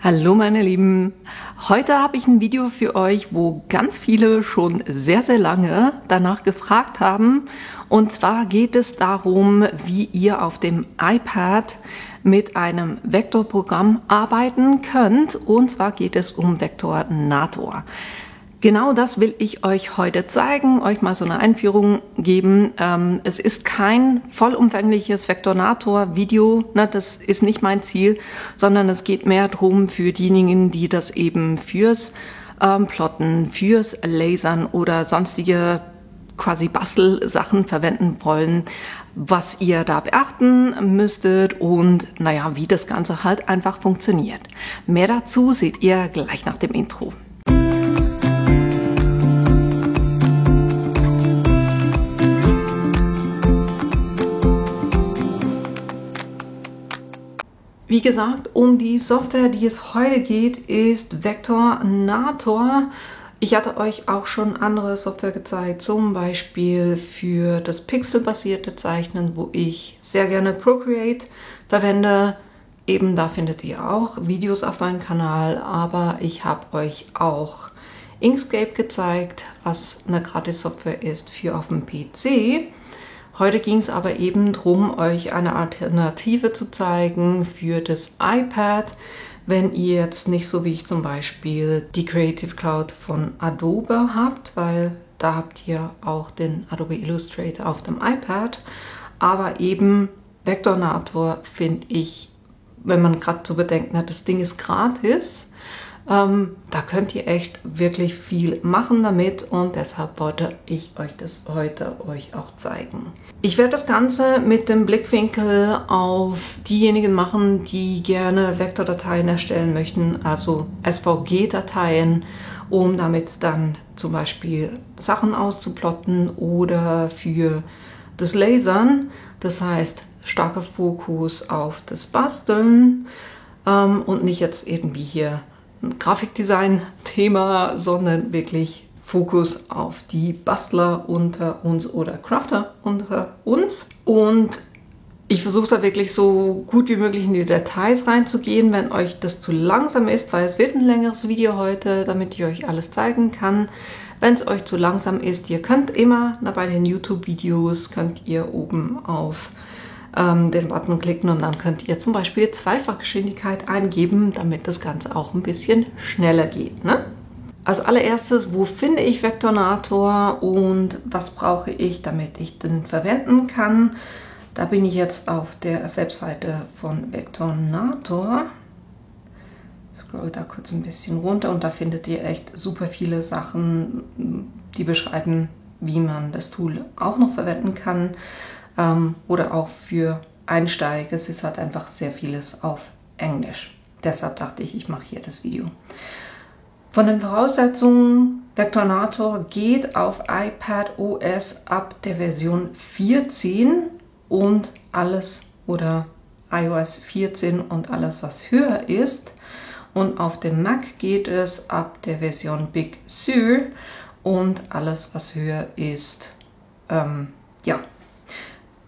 Hallo meine Lieben, heute habe ich ein Video für euch, wo ganz viele schon sehr, sehr lange danach gefragt haben. Und zwar geht es darum, wie ihr auf dem iPad mit einem Vektorprogramm arbeiten könnt. Und zwar geht es um Vektornator. Genau das will ich euch heute zeigen, euch mal so eine Einführung geben. Es ist kein vollumfängliches Vektornator-Video, ne, das ist nicht mein Ziel, sondern es geht mehr darum für diejenigen, die das eben fürs Plotten, fürs Lasern oder sonstige quasi Bastelsachen verwenden wollen, was ihr da beachten müsstet und naja, wie das Ganze halt einfach funktioniert. Mehr dazu seht ihr gleich nach dem Intro. Wie gesagt, um die Software, die es heute geht, ist Vektornator. Ich hatte euch auch schon andere Software gezeigt, zum Beispiel für das pixelbasierte Zeichnen, wo ich sehr gerne Procreate verwende. Eben da findet ihr auch Videos auf meinem Kanal, aber ich habe euch auch Inkscape gezeigt, was eine Gratis-Software ist für auf dem PC. Heute ging es aber eben darum, euch eine Alternative zu zeigen für das iPad, wenn ihr jetzt nicht so wie ich zum Beispiel die Creative Cloud von Adobe habt, weil da habt ihr auch den Adobe Illustrator auf dem iPad, aber eben Vektornator finde ich, wenn man gerade zu bedenken hat, das Ding ist gratis. Da könnt ihr echt wirklich viel machen damit und deshalb wollte ich euch das heute auch zeigen. Ich werde das Ganze mit dem Blickwinkel auf diejenigen machen, die gerne Vektordateien erstellen möchten, also SVG-Dateien, um damit dann zum Beispiel Sachen auszuplotten oder für das Lasern, das heißt starker Fokus auf das Basteln und nicht jetzt irgendwie hier ein Grafikdesign-Thema, sondern wirklich Fokus auf die Bastler unter uns oder Crafter unter uns. Und ich versuche da wirklich so gut wie möglich in die Details reinzugehen, wenn euch das zu langsam ist, weil es wird ein längeres Video heute, damit ich euch alles zeigen kann. Wenn es euch zu langsam ist, ihr könnt immer bei den YouTube-Videos, könnt ihr oben auf den Button klicken und dann könnt ihr zum Beispiel Zweifachgeschwindigkeit eingeben, damit das Ganze auch ein bisschen schneller geht. Ne? Als allererstes, wo finde ich Vektornator und was brauche ich, damit ich den verwenden kann? Da bin ich jetzt auf der Webseite von Vektornator. Scroll da kurz ein bisschen runter und da findet ihr echt super viele Sachen, die beschreiben, wie man das Tool auch noch verwenden kann. Oder auch für Einsteiger. Es ist halt einfach sehr vieles auf Englisch. Deshalb dachte ich, ich mache hier das Video. Von den Voraussetzungen, Vektornator geht auf iPad OS ab der Version 14 und alles oder iOS 14 und alles, was höher ist. Und auf dem Mac geht es ab der Version Big Sur und alles, was höher ist, ja.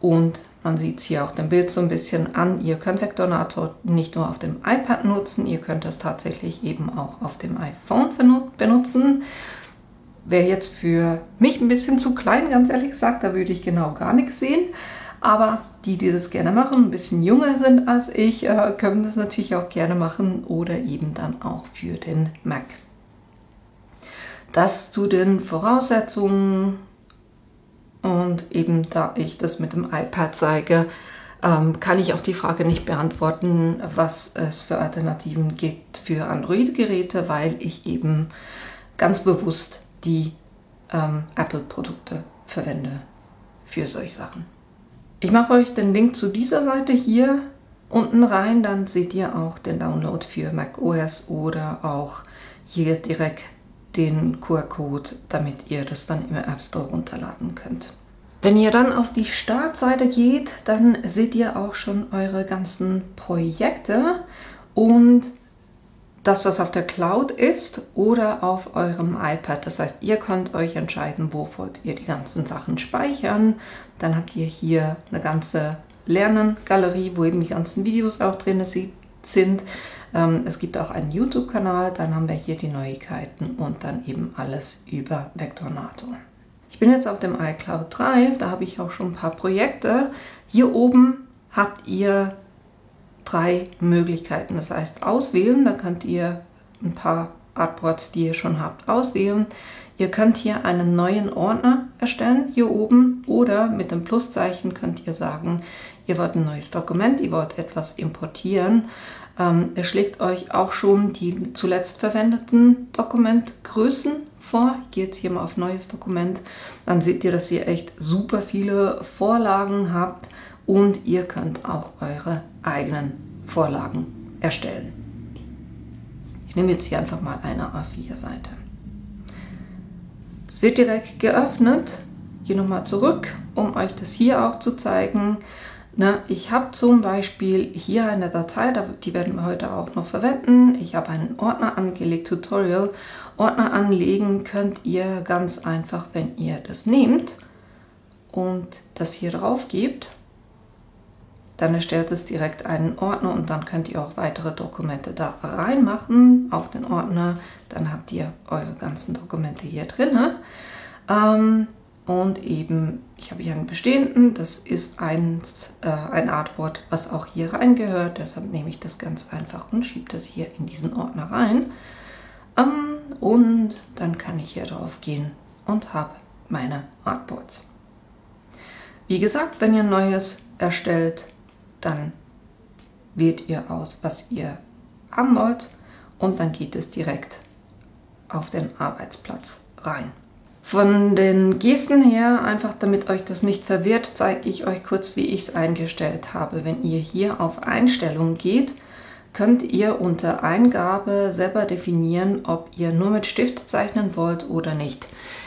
Und man sieht es hier auch dem Bild so ein bisschen an. Ihr könnt Vektornator nicht nur auf dem iPad nutzen, ihr könnt es tatsächlich eben auch auf dem iPhone benutzen. Wäre jetzt für mich ein bisschen zu klein, ganz ehrlich gesagt, da würde ich genau gar nichts sehen. Aber die das gerne machen, ein bisschen jünger sind als ich, können das natürlich auch gerne machen oder eben dann auch für den Mac. Das zu den Voraussetzungen. Und eben da ich das mit dem iPad zeige, kann ich auch die Frage nicht beantworten, was es für Alternativen gibt für Android-Geräte, weil ich eben ganz bewusst die Apple-Produkte verwende für solche Sachen. Ich mache euch den Link zu dieser Seite hier unten rein, dann seht ihr auch den Download für macOS oder auch hier direkt den QR-Code, damit ihr das dann im App Store runterladen könnt. Wenn ihr dann auf die Startseite geht, dann seht ihr auch schon eure ganzen Projekte und das, was auf der Cloud ist oder auf eurem iPad. Das heißt, ihr könnt euch entscheiden, wo wollt ihr die ganzen Sachen speichern. Dann habt ihr hier eine ganze Lernen-Galerie, wo eben die ganzen Videos auch drin sind. Es gibt auch einen YouTube-Kanal, dann haben wir hier die Neuigkeiten und dann eben alles über Vectornator. Ich bin jetzt auf dem iCloud Drive, da habe ich auch schon ein paar Projekte. Hier oben habt ihr 3 Möglichkeiten, das heißt auswählen, da könnt ihr ein paar Artboards, die ihr schon habt, auswählen. Ihr könnt hier einen neuen Ordner erstellen, hier oben, oder mit dem Pluszeichen könnt ihr sagen, ihr wollt ein neues Dokument, ihr wollt etwas importieren. Er schlägt euch auch schon die zuletzt verwendeten Dokumentgrößen vor. Ich gehe jetzt hier mal auf neues Dokument. Dann seht ihr, dass ihr echt super viele Vorlagen habt und ihr könnt auch eure eigenen Vorlagen erstellen. Ich nehme jetzt hier einfach mal eine A4-Seite. Es wird direkt geöffnet. Ich gehe nochmal zurück, um euch das hier auch zu zeigen. Ich habe zum Beispiel hier eine Datei, die werden wir heute auch noch verwenden. Ich habe einen Ordner angelegt, Tutorial. Ordner anlegen könnt ihr ganz einfach, wenn ihr das nehmt und das hier drauf gebt. Dann erstellt es direkt einen Ordner und dann könnt ihr auch weitere Dokumente da reinmachen auf den Ordner. Dann habt ihr eure ganzen Dokumente hier drin. Und eben, ich habe hier einen bestehenden, das ist ein Artboard, was auch hier reingehört. Deshalb nehme ich das ganz einfach und schiebe das hier in diesen Ordner rein. Und dann kann ich hier drauf gehen und habe meine Artboards. Wie gesagt, wenn ihr ein neues erstellt, dann wählt ihr aus, was ihr haben wollt und dann geht es direkt auf den Arbeitsplatz rein. Von den Gesten her, einfach damit euch das nicht verwirrt, zeige ich euch kurz, wie ich es eingestellt habe. Wenn ihr hier auf Einstellungen geht, könnt ihr unter Eingabe selber definieren, ob ihr nur mit Stift zeichnen wollt oder nicht.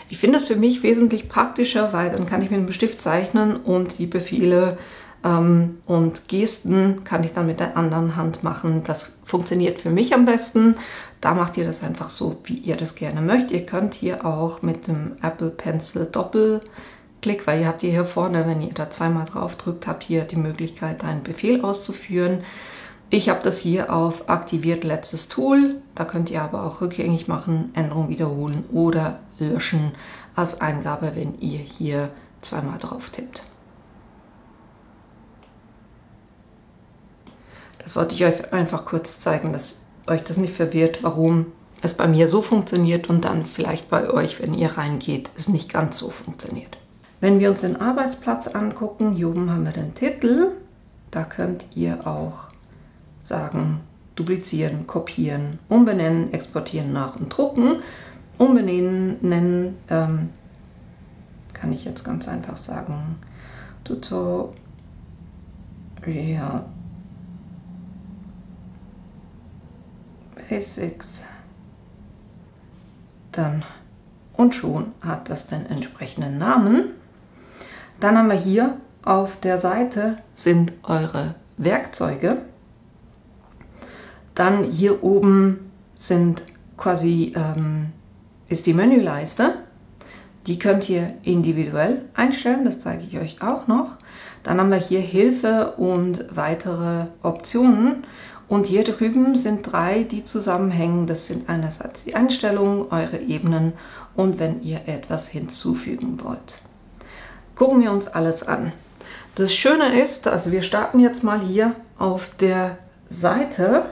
Ich finde es für mich wesentlich praktischer, weil dann kann ich mit dem Stift zeichnen und die Befehle und Gesten kann ich dann mit der anderen Hand machen. Das funktioniert für mich am besten. Da macht ihr das einfach so, wie ihr das gerne möchtet. Ihr könnt hier auch mit dem Apple Pencil Doppelklick, weil ihr habt hier vorne, wenn ihr da zweimal drauf drückt, habt ihr die Möglichkeit, einen Befehl auszuführen. Ich habe das hier auf aktiviert letztes Tool. Da könnt ihr aber auch rückgängig machen, Änderung wiederholen oder löschen als Eingabe, wenn ihr hier zweimal drauf tippt. Das wollte ich euch einfach kurz zeigen, dass euch das nicht verwirrt, warum es bei mir so funktioniert und dann vielleicht bei euch, wenn ihr reingeht, es nicht ganz so funktioniert. Wenn wir uns den Arbeitsplatz angucken, hier oben haben wir den Titel. Da könnt ihr auch sagen, duplizieren, kopieren, umbenennen, exportieren, nach- und drucken. Umbenennen nennen kann ich jetzt ganz einfach sagen, Tutorial Basics, dann und schon hat das den entsprechenden Namen. Dann haben wir hier auf der Seite sind eure Werkzeuge. Dann hier oben sind quasi ist die Menüleiste. Die könnt ihr individuell einstellen, das zeige ich euch auch noch. Dann haben wir hier Hilfe und weitere Optionen. Und hier drüben sind 3, die zusammenhängen. Das sind einerseits die Einstellungen, eure Ebenen und wenn ihr etwas hinzufügen wollt. Gucken wir uns alles an. Das Schöne ist, also wir starten jetzt mal hier auf der Seite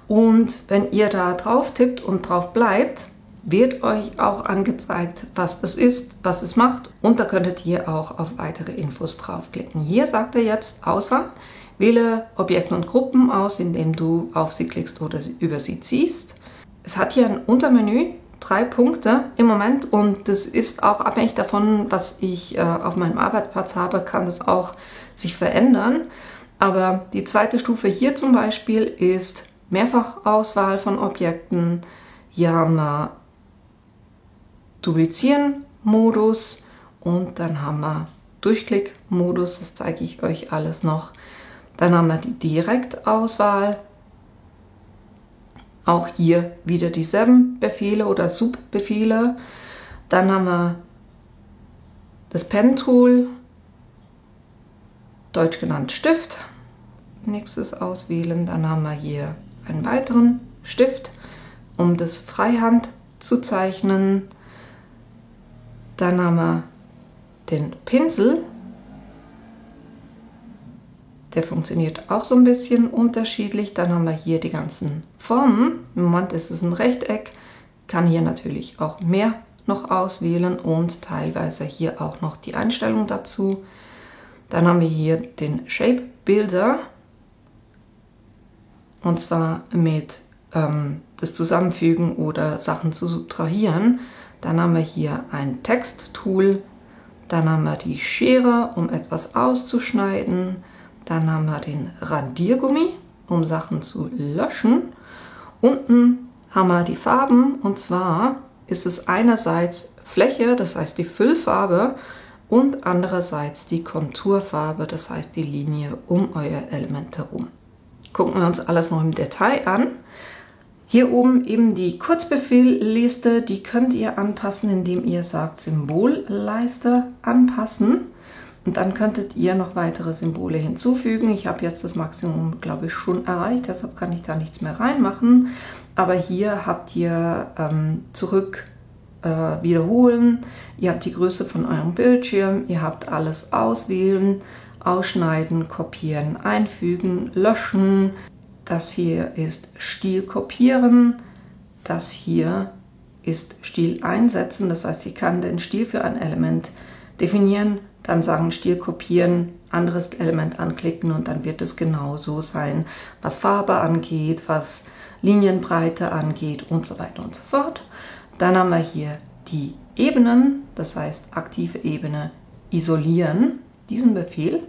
und wenn ihr da drauf tippt und drauf bleibt, wird euch auch angezeigt, was das ist, was es macht und da könntet ihr auch auf weitere Infos draufklicken. Hier sagt er jetzt Auswahl. Wähle Objekte und Gruppen aus, indem du auf sie klickst oder über sie ziehst. Es hat hier ein Untermenü, 3 Punkte im Moment und das ist auch abhängig davon, was ich auf meinem Arbeitsplatz habe, kann das auch sich verändern. Aber die zweite Stufe hier zum Beispiel ist Mehrfachauswahl von Objekten. Hier haben wir Duplizieren-Modus und dann haben wir Durchklick-Modus, das zeige ich euch alles noch. Dann haben wir die Direktauswahl. Auch hier wieder dieselben Befehle oder Subbefehle. Dann haben wir das Pen-Tool, deutsch genannt Stift. Nächstes auswählen. Dann haben wir hier einen weiteren Stift, um das Freihand zu zeichnen. Dann haben wir den Pinsel. Der funktioniert auch so ein bisschen unterschiedlich. Dann haben wir hier die ganzen Formen. Im Moment ist es ein Rechteck. Kann hier natürlich auch mehr noch auswählen und teilweise hier auch noch die Einstellung dazu. Dann haben wir hier den Shape Builder. Und zwar mit das Zusammenfügen oder Sachen zu subtrahieren. Dann haben wir hier ein Texttool. Dann haben wir die Schere, um etwas auszuschneiden. Dann haben wir den Radiergummi, um Sachen zu löschen. Unten haben wir die Farben, und zwar ist es einerseits Fläche, das heißt die Füllfarbe, und andererseits die Konturfarbe, das heißt die Linie um euer Element herum. Gucken wir uns alles noch im Detail an. Hier oben eben die Kurzbefehlliste, die könnt ihr anpassen, indem ihr sagt Symbolleiste anpassen. Und dann könntet ihr noch weitere Symbole hinzufügen. Ich habe jetzt das Maximum, glaube ich, schon erreicht, deshalb kann ich da nichts mehr reinmachen. Aber hier habt ihr zurück wiederholen, ihr habt die Größe von eurem Bildschirm, ihr habt alles auswählen, ausschneiden, kopieren, einfügen, löschen. Das hier ist Stil kopieren, das hier ist Stil einsetzen, das heißt, ich kann den Stil für ein Element definieren, dann sagen Stil kopieren, anderes Element anklicken und dann wird es genauso sein, was Farbe angeht, was Linienbreite angeht und so weiter und so fort. Dann haben wir hier die Ebenen, das heißt aktive Ebene isolieren, diesen Befehl.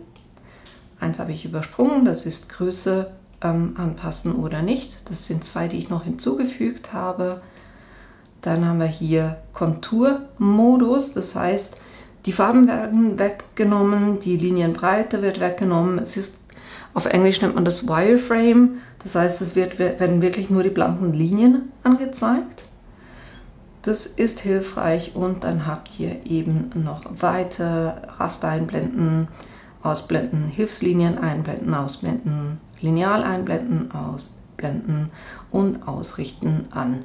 Eins habe ich übersprungen, das ist Größe anpassen oder nicht. Das sind zwei, die ich noch hinzugefügt habe. Dann haben wir hier Konturmodus, das heißt, die Farben werden weggenommen, die Linienbreite wird weggenommen. Es ist, auf Englisch nennt man das Wireframe, das heißt, es werden wirklich nur die blanken Linien angezeigt. Das ist hilfreich und dann habt ihr eben noch weiter Raster einblenden, ausblenden, Hilfslinien einblenden, ausblenden, Lineal einblenden, ausblenden und ausrichten an.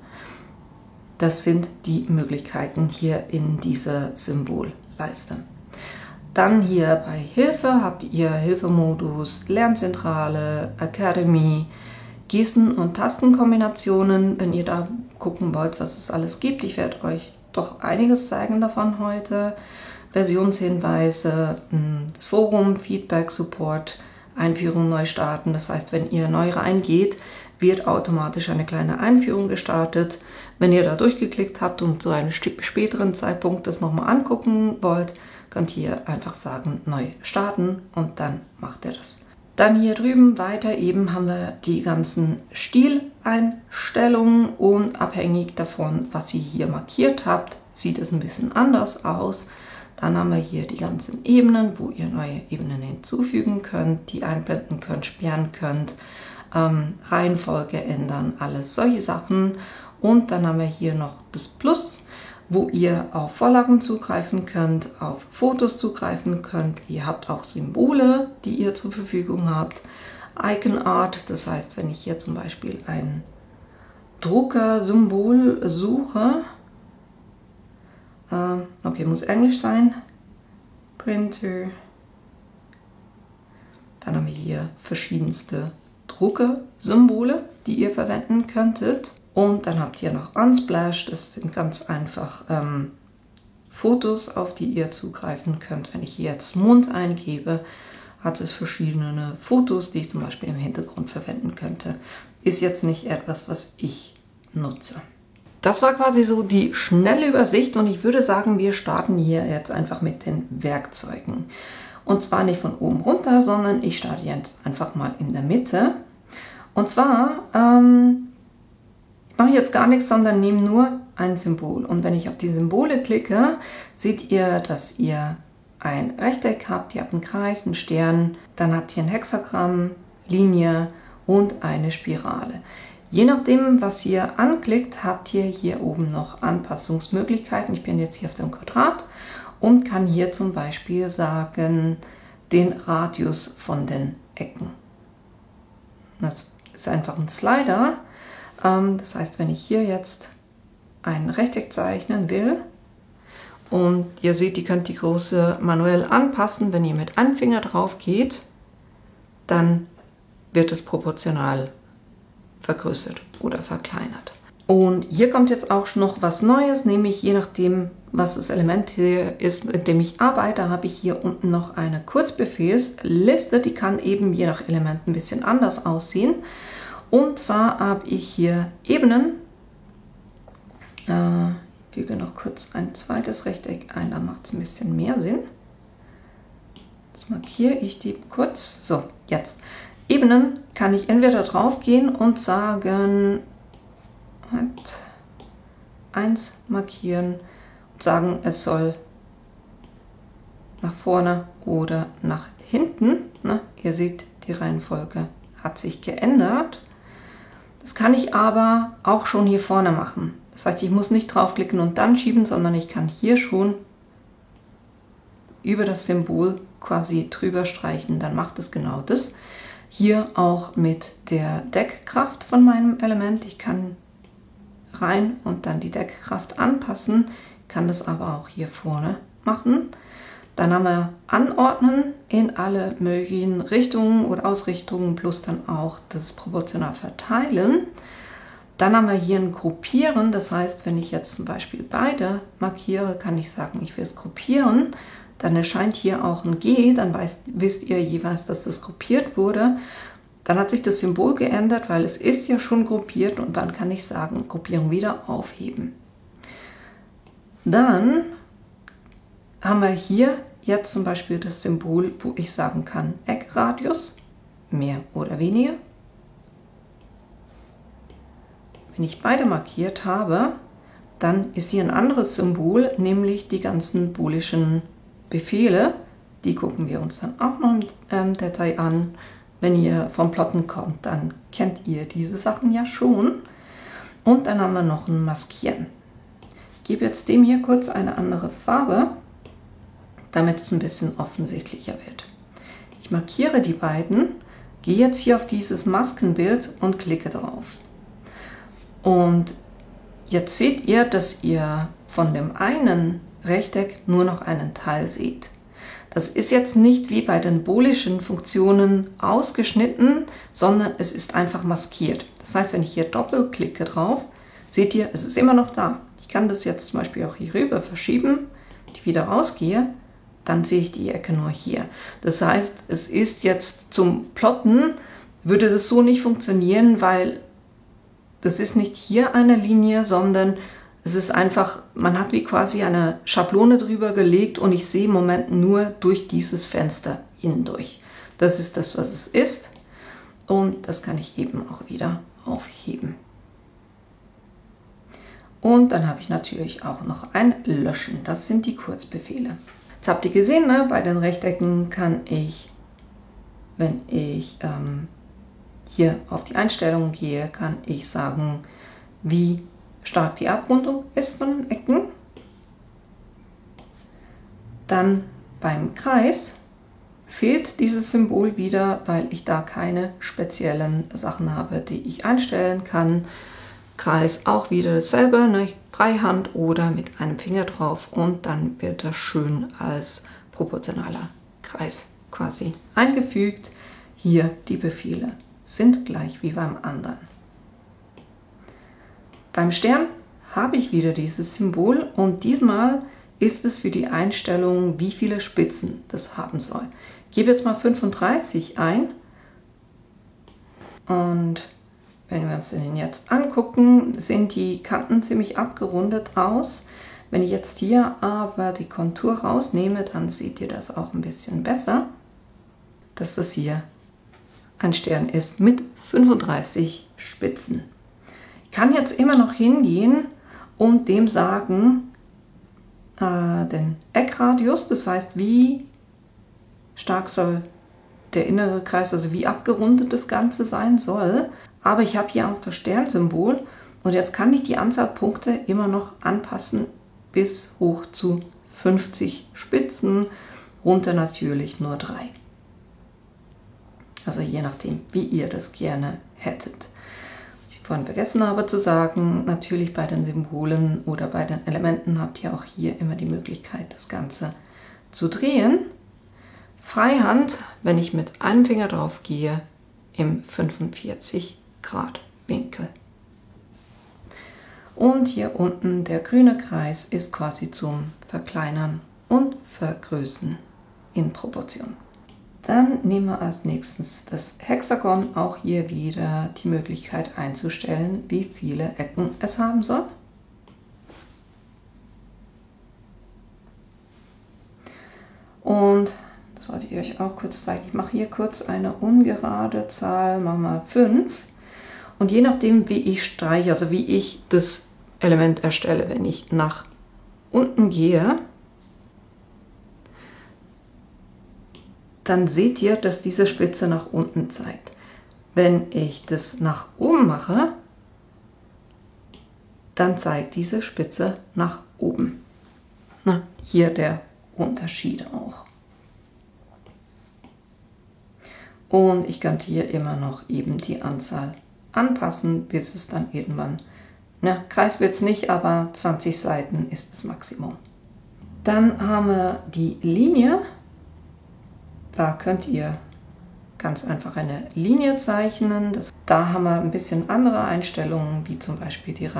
Das sind die Möglichkeiten hier in dieser Symbolleiste. Dann hier bei Hilfe habt ihr Hilfemodus, Lernzentrale, Academy, Gesten- und Tastenkombinationen, wenn ihr da gucken wollt, was es alles gibt. Ich werde euch doch einiges zeigen davon heute. Versionshinweise, das Forum, Feedback, Support, Einführung, neu starten. Das heißt, wenn ihr neu reingeht, wird automatisch eine kleine Einführung gestartet. Wenn ihr da durchgeklickt habt und zu einem späteren Zeitpunkt das nochmal angucken wollt, könnt ihr einfach sagen, neu starten und dann macht ihr das. Dann hier drüben weiter eben haben wir die ganzen Stileinstellungen und abhängig davon, was ihr hier markiert habt, sieht es ein bisschen anders aus. Dann haben wir hier die ganzen Ebenen, wo ihr neue Ebenen hinzufügen könnt, die einblenden könnt, sperren könnt, Reihenfolge ändern, alles solche Sachen. Und dann haben wir hier noch das Plus, wo ihr auf Vorlagen zugreifen könnt, auf Fotos zugreifen könnt. Ihr habt auch Symbole, die ihr zur Verfügung habt. Icon Art, das heißt, wenn ich hier zum Beispiel ein Druckersymbol suche, okay, muss Englisch sein, Printer, dann haben wir hier verschiedenste Druckersymbole, die ihr verwenden könntet. Und dann habt ihr noch Unsplash, das sind ganz einfach Fotos, auf die ihr zugreifen könnt. Wenn ich hier jetzt Mond eingebe, hat es verschiedene Fotos, die ich zum Beispiel im Hintergrund verwenden könnte. Ist jetzt nicht etwas, was ich nutze. Das war quasi so die schnelle Übersicht und ich würde sagen, wir starten hier jetzt einfach mit den Werkzeugen. Und zwar nicht von oben runter, sondern ich starte jetzt einfach mal in der Mitte. Und zwar mache ich jetzt gar nichts, sondern nehme nur ein Symbol. Und wenn ich auf die Symbole klicke, seht ihr, dass ihr ein Rechteck habt, ihr habt einen Kreis, einen Stern, dann habt ihr ein Hexagramm, Linie und eine Spirale. Je nachdem, was ihr anklickt, habt ihr hier oben noch Anpassungsmöglichkeiten. Ich bin jetzt hier auf dem Quadrat und kann hier zum Beispiel sagen, den Radius von den Ecken. Das ist ist einfach ein Slider. Das heißt, wenn ich hier jetzt ein Rechteck zeichnen will und ihr seht, ihr könnt die Größe manuell anpassen, wenn ihr mit einem Finger drauf geht, dann wird es proportional vergrößert oder verkleinert. Und hier kommt jetzt auch noch was Neues, nämlich je nachdem, was das Element hier ist, mit dem ich arbeite, habe ich hier unten noch eine Kurzbefehlsliste, die kann eben je nach Element ein bisschen anders aussehen. Und zwar habe ich hier Ebenen. Ich füge noch kurz ein zweites Rechteck ein, da macht es ein bisschen mehr Sinn. Jetzt markiere ich die kurz. So, jetzt. Ebenen kann ich entweder drauf gehen und sagen, 1 markieren und sagen, es soll nach vorne oder nach hinten. Ne? Ihr seht, die Reihenfolge hat sich geändert. Das kann ich aber auch schon hier vorne machen. Das heißt, ich muss nicht draufklicken und dann schieben, sondern ich kann hier schon über das Symbol quasi drüber streichen. Dann macht es genau das. Hier auch mit der Deckkraft von meinem Element. Ich kann rein und dann die Deckkraft anpassen, kann das aber auch hier vorne machen. Dann haben wir Anordnen in alle möglichen Richtungen oder Ausrichtungen plus dann auch das proportional verteilen. Dann haben wir hier ein Gruppieren, das heißt, wenn ich jetzt zum Beispiel beide markiere, kann ich sagen, ich will es gruppieren. Dann erscheint hier auch ein G, dann wisst ihr jeweils, dass das gruppiert wurde. Dann hat sich das Symbol geändert, weil es ist ja schon gruppiert und dann kann ich sagen, Gruppierung wieder aufheben. Dann haben wir hier jetzt zum Beispiel das Symbol, wo ich sagen kann, Eckradius, mehr oder weniger. Wenn ich beide markiert habe, dann ist hier ein anderes Symbol, nämlich die ganzen boolischen Befehle. Die gucken wir uns dann auch noch im Detail an. Wenn ihr vom Plotten kommt, dann kennt ihr diese Sachen ja schon. Und dann haben wir noch ein Maskieren. Ich gebe jetzt dem hier kurz eine andere Farbe, damit es ein bisschen offensichtlicher wird. Ich markiere die beiden, gehe jetzt hier auf dieses Maskenbild und klicke drauf. Und jetzt seht ihr, dass ihr von dem einen Rechteck nur noch einen Teil seht. Das ist jetzt nicht wie bei den boolischen Funktionen ausgeschnitten, sondern es ist einfach maskiert. Das heißt, wenn ich hier doppelklicke drauf, seht ihr, es ist immer noch da. Ich kann das jetzt zum Beispiel auch hier rüber verschieben, wenn ich wieder rausgehe, dann sehe ich die Ecke nur hier. Das heißt, es ist jetzt zum Plotten, würde das so nicht funktionieren, weil das ist nicht hier eine Linie, sondern es ist einfach, man hat wie quasi eine Schablone drüber gelegt und ich sehe im Moment nur durch dieses Fenster hindurch. Das ist das, was es ist und das kann ich eben auch wieder aufheben. Und dann habe ich natürlich auch noch ein Löschen. Das sind die Kurzbefehle. Jetzt habt ihr gesehen, ne, bei den Rechtecken kann ich, wenn ich hier auf die Einstellungen gehe, kann ich sagen, wie stark die Abrundung ist von den Ecken. Dann beim Kreis fehlt dieses Symbol wieder, weil ich da keine speziellen Sachen habe, die ich einstellen kann. Kreis auch wieder dasselbe, ne? Freihand oder mit einem Finger drauf und dann wird das schön als proportionaler Kreis quasi eingefügt. Hier die Befehle sind gleich wie beim anderen. Beim Stern habe ich wieder dieses Symbol und diesmal ist es für die Einstellung, wie viele Spitzen das haben soll. Ich gebe jetzt mal 35 ein und wenn wir uns den jetzt angucken, sind die Kanten ziemlich abgerundet aus. Wenn ich jetzt hier aber die Kontur rausnehme, dann seht ihr das auch ein bisschen besser, dass das hier ein Stern ist mit 35 Spitzen. Ich kann jetzt immer noch hingehen und dem sagen, den Eckradius, das heißt, wie stark soll der innere Kreis, also wie abgerundet das Ganze sein soll. Aber ich habe hier auch das Sternsymbol und jetzt kann ich die Anzahl Punkte immer noch anpassen bis hoch zu 50 Spitzen, runter natürlich nur 3. Also je nachdem, wie ihr das gerne hättet. Was ich vorhin vergessen habe zu sagen, natürlich bei den Symbolen oder bei den Elementen habt ihr auch hier immer die Möglichkeit, das Ganze zu drehen. Freihand, wenn ich mit einem Finger drauf gehe, im 45 Grad Winkel. Und hier unten der grüne Kreis ist quasi zum Verkleinern und Vergrößern in Proportion. Dann nehmen wir als nächstes das Hexagon, auch hier wieder die Möglichkeit einzustellen, wie viele Ecken es haben soll. Und das wollte ich euch auch kurz zeigen. Ich mache hier kurz eine ungerade Zahl, machen wir 5. Und je nachdem, wie ich streiche, also wie ich das Element erstelle, wenn ich nach unten gehe, dann seht ihr, dass diese Spitze nach unten zeigt. Wenn ich das nach oben mache, dann zeigt diese Spitze nach oben. Na, hier der Unterschied auch. Und ich könnte hier immer noch eben die Anzahl anpassen, bis es dann irgendwann, Kreis wird es nicht, aber 20 Seiten ist das Maximum. Dann haben wir die Linie. Da könnt ihr ganz einfach eine Linie zeichnen. Da haben wir ein bisschen andere Einstellungen, wie zum Beispiel die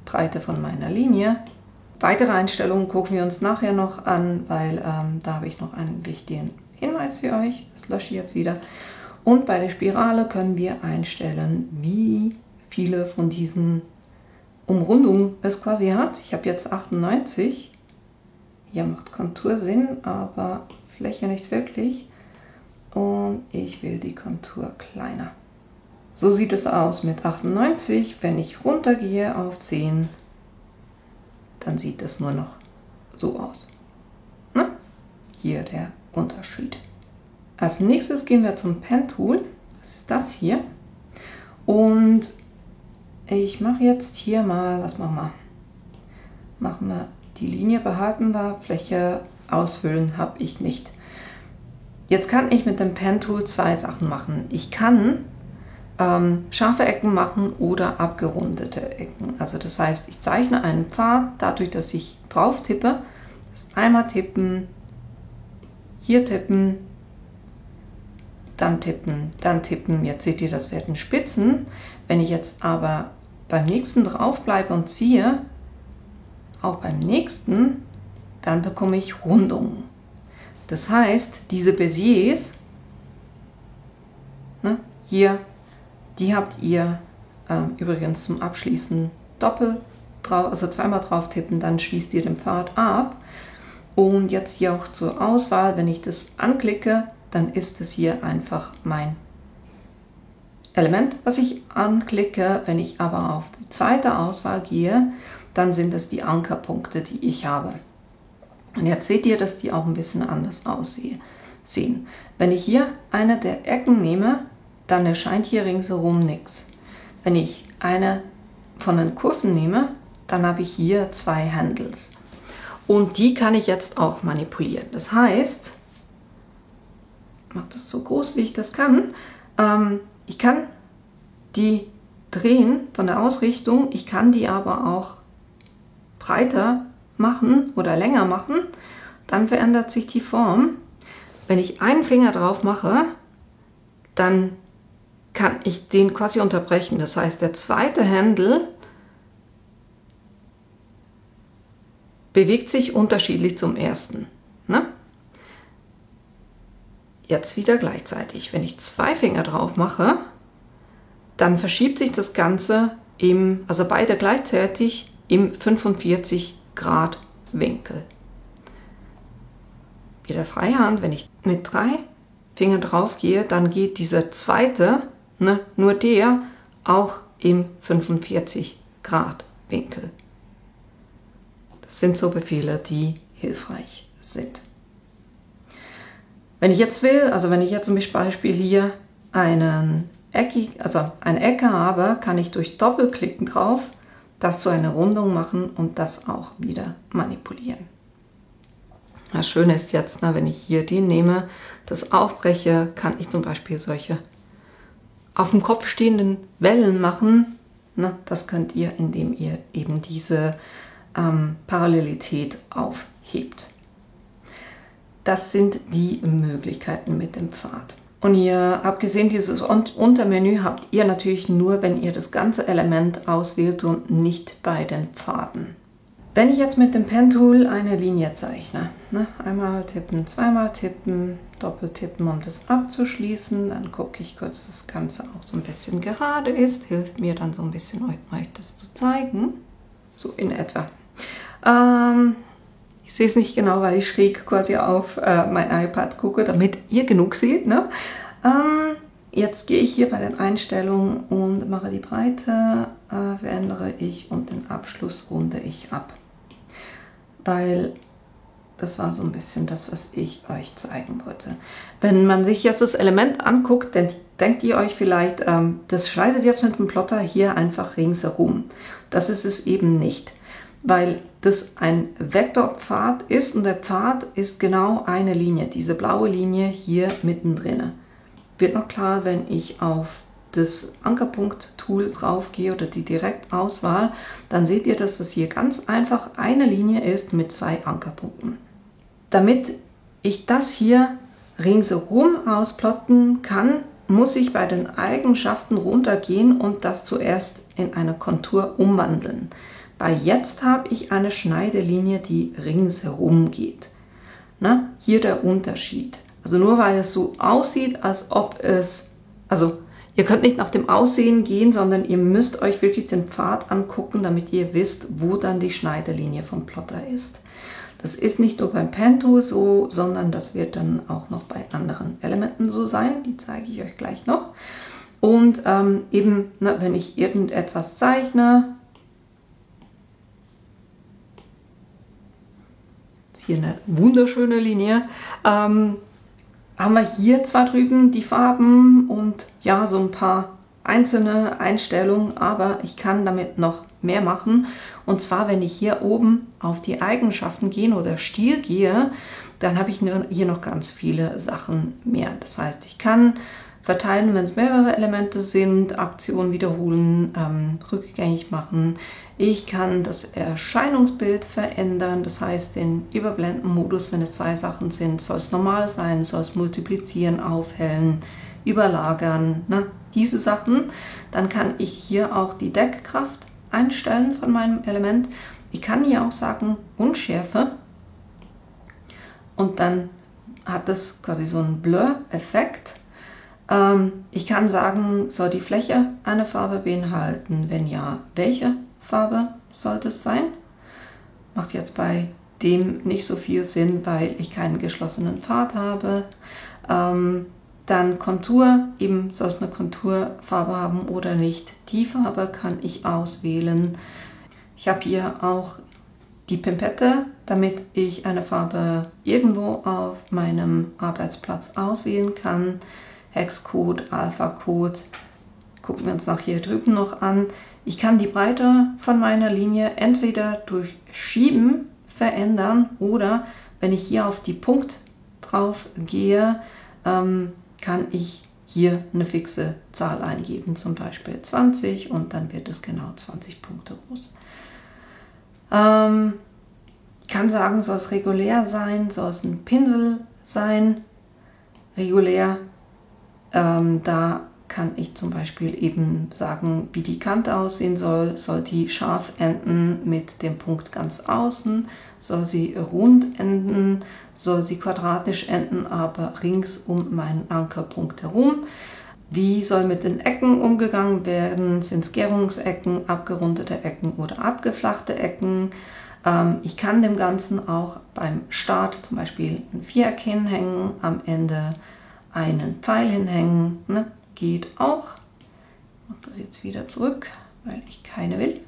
Breite von meiner Linie. Weitere Einstellungen gucken wir uns nachher noch an, weil da habe ich noch einen wichtigen Hinweis für euch. Das lösche ich jetzt wieder. Und bei der Spirale können wir einstellen, wie viele von diesen Umrundungen es quasi hat. Ich habe jetzt 98. Hier macht Kontur Sinn, aber Fläche nicht wirklich. Und ich will die Kontur kleiner. So sieht es aus mit 98. Wenn ich runtergehe auf 10, dann sieht es nur noch so aus. Hier der Unterschied. Als nächstes gehen wir zum Pen Tool. Das ist das hier. Und ich mache jetzt hier mal, was machen wir? Machen wir die Linie, behalten wir, Fläche ausfüllen habe ich nicht. Jetzt kann ich mit dem Pen Tool zwei Sachen machen. Ich kann scharfe Ecken machen oder abgerundete Ecken. Also das heißt, ich zeichne einen Pfad dadurch, dass ich drauf tippe. Das ist einmal tippen, hier tippen, dann tippen, dann tippen. Jetzt seht ihr, das werden Spitzen. Wenn ich jetzt aber beim nächsten drauf bleibe und ziehe, auch beim nächsten, dann bekomme ich Rundungen. Das heißt, diese Béziers, hier, die habt ihr übrigens zum Abschließen doppelt drauf, also zweimal drauf tippen, dann schließt ihr den Pfad ab. Und jetzt hier auch zur Auswahl, wenn ich das anklicke, dann ist es hier einfach mein Element, was ich anklicke. Wenn ich aber auf die zweite Auswahl gehe, dann sind es die Ankerpunkte, die ich habe. Und jetzt seht ihr, dass die auch ein bisschen anders aussehen. Wenn ich hier eine der Ecken nehme, dann erscheint hier ringsherum nichts. Wenn ich eine von den Kurven nehme, dann habe ich hier zwei Handles. Und die kann ich jetzt auch manipulieren. Das heißt, ich mache das so groß, wie ich das kann. Ich kann die drehen von der Ausrichtung, ich kann die aber auch breiter machen oder länger machen, dann verändert sich die Form. Wenn ich einen Finger drauf mache, dann kann ich den quasi unterbrechen. Das heißt, der zweite Handle bewegt sich unterschiedlich zum ersten. Jetzt wieder gleichzeitig. Wenn ich zwei Finger drauf mache, dann verschiebt sich das Ganze also beide gleichzeitig im 45 Grad Winkel. Wieder Freihand, wenn ich mit 3 Fingern drauf gehe, dann geht dieser zweite, nur der, auch im 45 Grad Winkel. Das sind so Befehle, die hilfreich sind. Wenn ich jetzt will, also wenn ich jetzt zum Beispiel hier eine Ecke habe, kann ich durch Doppelklicken drauf das zu einer Rundung machen und das auch wieder manipulieren. Das Schöne ist jetzt, wenn ich hier den nehme, das aufbreche, kann ich zum Beispiel solche auf dem Kopf stehenden Wellen machen, ne, das könnt ihr, indem ihr eben diese Parallelität aufhebt. Das sind die Möglichkeiten mit dem Pfad. Und ihr habt gesehen, dieses Untermenü habt ihr natürlich nur, wenn ihr das ganze Element auswählt und nicht bei den Pfaden. Wenn ich jetzt mit dem Pen-Tool eine Linie zeichne, ne, einmal tippen, zweimal tippen, doppeltippen, um das abzuschließen, dann gucke ich kurz, dass das Ganze auch so ein bisschen gerade ist, hilft mir dann so ein bisschen euch das zu zeigen, so in etwa. Ich sehe es nicht genau, weil ich schräg quasi auf mein iPad gucke, damit ihr genug seht. Ne? Jetzt gehe ich hier bei den Einstellungen und mache die Breite, verändere ich und den Abschluss runde ich ab. Weil das war so ein bisschen das, was ich euch zeigen wollte. Wenn man sich jetzt das Element anguckt, dann denkt ihr euch vielleicht, das schneidet jetzt mit dem Plotter hier einfach ringsherum. Das ist es eben nicht, weil das ein Vektorpfad ist und der Pfad ist genau eine Linie, diese blaue Linie hier mittendrin. Wird noch klar, wenn ich auf das Ankerpunkt-Tool drauf gehe oder die Direktauswahl, dann seht ihr, dass das hier ganz einfach eine Linie ist mit 2 Ankerpunkten. Damit ich das hier ringsherum ausplotten kann, muss ich bei den Eigenschaften runtergehen und das zuerst in eine Kontur umwandeln. Weil jetzt habe ich eine Schneidelinie, die ringsherum geht. Na, hier der Unterschied. Also nur weil es so aussieht, als ob es, also ihr könnt nicht nach dem Aussehen gehen, sondern ihr müsst euch wirklich den Pfad angucken, damit ihr wisst, wo dann die Schneidelinie vom Plotter ist. Das ist nicht nur beim Pen-Tool so, sondern das wird dann auch noch bei anderen Elementen so sein. Die zeige ich euch gleich noch. Und eben, na, wenn ich irgendetwas zeichne, hier eine wunderschöne Linie, haben wir hier zwar drüben die Farben und ja, so ein paar einzelne Einstellungen, aber ich kann damit noch mehr machen. Und zwar, wenn ich hier oben auf die Eigenschaften gehe oder Stil gehe, dann habe ich hier noch ganz viele Sachen mehr. Das heißt, ich kann verteilen, wenn es mehrere Elemente sind, Aktionen wiederholen, rückgängig machen. Ich kann das Erscheinungsbild verändern, das heißt den Überblenden-Modus, wenn es 2 Sachen sind, soll es normal sein, soll es multiplizieren, aufhellen, überlagern, ne? Diese Sachen. Dann kann ich hier auch die Deckkraft einstellen von meinem Element. Ich kann hier auch sagen Unschärfe und dann hat das quasi so einen Blur-Effekt. Ich kann sagen, soll die Fläche eine Farbe beinhalten? Wenn ja, welche Farbe sollte es sein? Macht jetzt bei dem nicht so viel Sinn, weil ich keinen geschlossenen Pfad habe. Dann Kontur, eben soll es eine Konturfarbe haben oder nicht. Die Farbe kann ich auswählen. Ich habe hier auch die Pimpette, damit ich eine Farbe irgendwo auf meinem Arbeitsplatz auswählen kann. Hexcode, Alpha-Code, gucken wir uns nach hier drüben noch an. Ich kann die Breite von meiner Linie entweder durch Schieben verändern oder wenn ich hier auf die Punkt drauf gehe, kann ich hier eine fixe Zahl eingeben, zum Beispiel 20 und dann wird es genau 20 Punkte groß. Ich kann sagen, soll es regulär sein, soll es ein Pinsel sein, regulär. Da kann ich zum Beispiel eben sagen, wie die Kante aussehen soll. Soll die scharf enden mit dem Punkt ganz außen? Soll sie rund enden? Soll sie quadratisch enden, aber rings um meinen Ankerpunkt herum? Wie soll mit den Ecken umgegangen werden? Sind es Gärungsecken, abgerundete Ecken oder abgeflachte Ecken? Ich kann dem Ganzen auch beim Start zum Beispiel ein Viereck hinhängen, am Ende einen Pfeil hinhängen, ne? Geht auch. Ich mache das jetzt wieder zurück, weil ich keine will.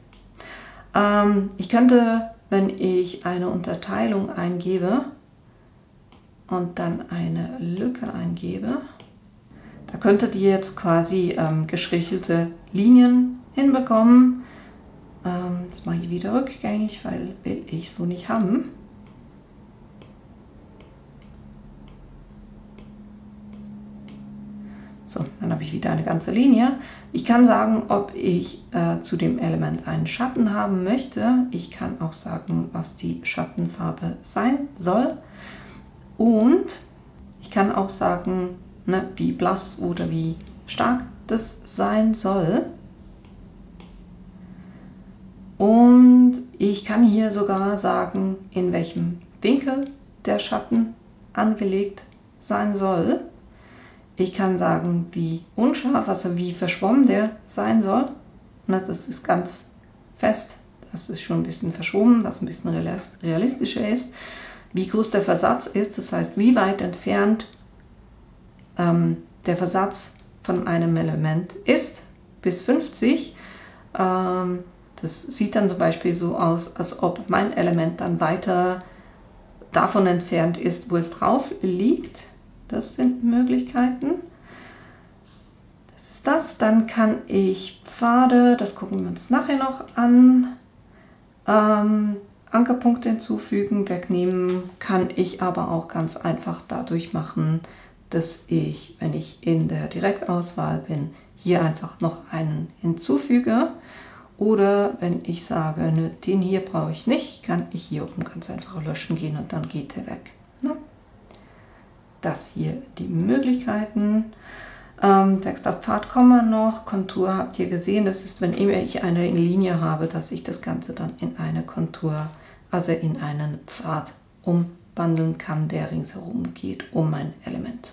Ich könnte, wenn ich eine Unterteilung eingebe und dann eine Lücke eingebe, da könntet ihr jetzt quasi gestrichelte Linien hinbekommen. Das mache ich wieder rückgängig, weil will ich so nicht haben. So, dann habe ich wieder eine ganze Linie. Ich kann sagen, ob ich zu dem Element einen Schatten haben möchte. Ich kann auch sagen, was die Schattenfarbe sein soll. Und ich kann auch sagen, ne, wie blass oder wie stark das sein soll. Und ich kann hier sogar sagen, in welchem Winkel der Schatten angelegt sein soll. Ich kann sagen, wie unscharf, also wie verschwommen der sein soll. Na, das ist ganz fest, das ist schon ein bisschen verschwommen, das ein bisschen realistischer ist. Wie groß der Versatz ist, das heißt, wie weit entfernt der Versatz von einem Element ist, bis 50. Das sieht dann zum Beispiel so aus, als ob mein Element dann weiter davon entfernt ist, wo es drauf liegt. Das sind Möglichkeiten. Das ist das. Dann kann ich Pfade, das gucken wir uns nachher noch an, Ankerpunkte hinzufügen, wegnehmen, kann ich aber auch ganz einfach dadurch machen, dass ich, wenn ich in der Direktauswahl bin, hier einfach noch einen hinzufüge. Oder wenn ich sage, ne, den hier brauche ich nicht, kann ich hier oben ganz einfach löschen gehen und dann geht der weg. Ne? Das hier die Möglichkeiten. Text auf Pfad kommen wir noch. Kontur habt ihr gesehen, das ist, wenn ich eine Linie habe, dass ich das Ganze dann in eine Kontur, also in einen Pfad umwandeln kann, der ringsherum geht um mein Element.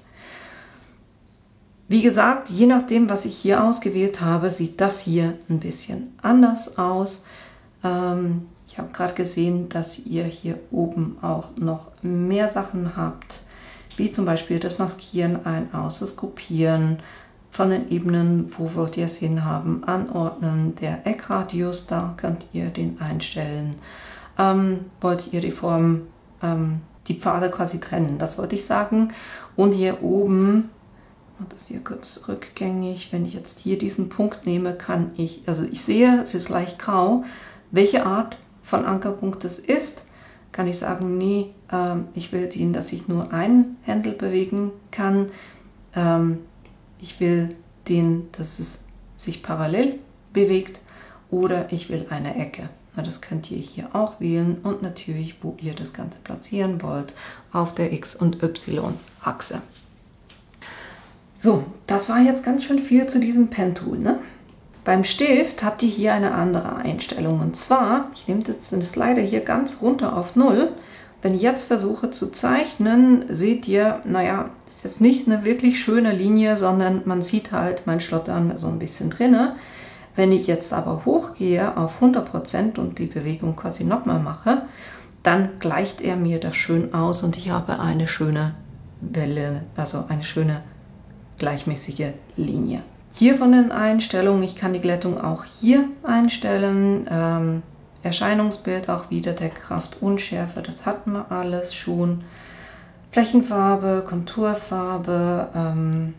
Wie gesagt, je nachdem, was ich hier ausgewählt habe, sieht das hier ein bisschen anders aus. Ich habe gerade gesehen, dass ihr hier oben auch noch mehr Sachen habt, wie zum Beispiel das Maskieren, Ein-Aus, das Gruppieren von den Ebenen, wo wollt ihr es hin haben, Anordnen, der Eckradius, da könnt ihr den einstellen. Wollt ihr die Form, die Pfade quasi trennen, das wollte ich sagen. Und hier oben, das hier kurz rückgängig, wenn ich jetzt hier diesen Punkt nehme, kann ich, also ich sehe, es ist leicht grau, welche Art von Ankerpunkt es ist, kann ich sagen, nee, ich will den, dass ich nur einen Händel bewegen kann. Ich will den, dass es sich parallel bewegt, oder ich will eine Ecke. Na, das könnt ihr hier auch wählen und natürlich, wo ihr das Ganze platzieren wollt, auf der X- und Y-Achse. So, das war jetzt ganz schön viel zu diesem Pen-Tool, ne? Beim Stift habt ihr hier eine andere Einstellung. Und zwar, ich nehme jetzt den Slider hier ganz runter auf 0. Wenn ich jetzt versuche zu zeichnen, seht ihr, naja, ist jetzt nicht eine wirklich schöne Linie, sondern man sieht halt mein Schlottern so ein bisschen drinne. Wenn ich jetzt aber hochgehe auf 100% und die Bewegung quasi nochmal mache, dann gleicht er mir das schön aus und ich habe eine schöne Welle, also eine schöne gleichmäßige Linie. Hier von den Einstellungen, ich kann die Glättung auch hier einstellen. Erscheinungsbild auch wieder der Kraft Unschärfe, das hatten wir alles schon. Flächenfarbe, Konturfarbe.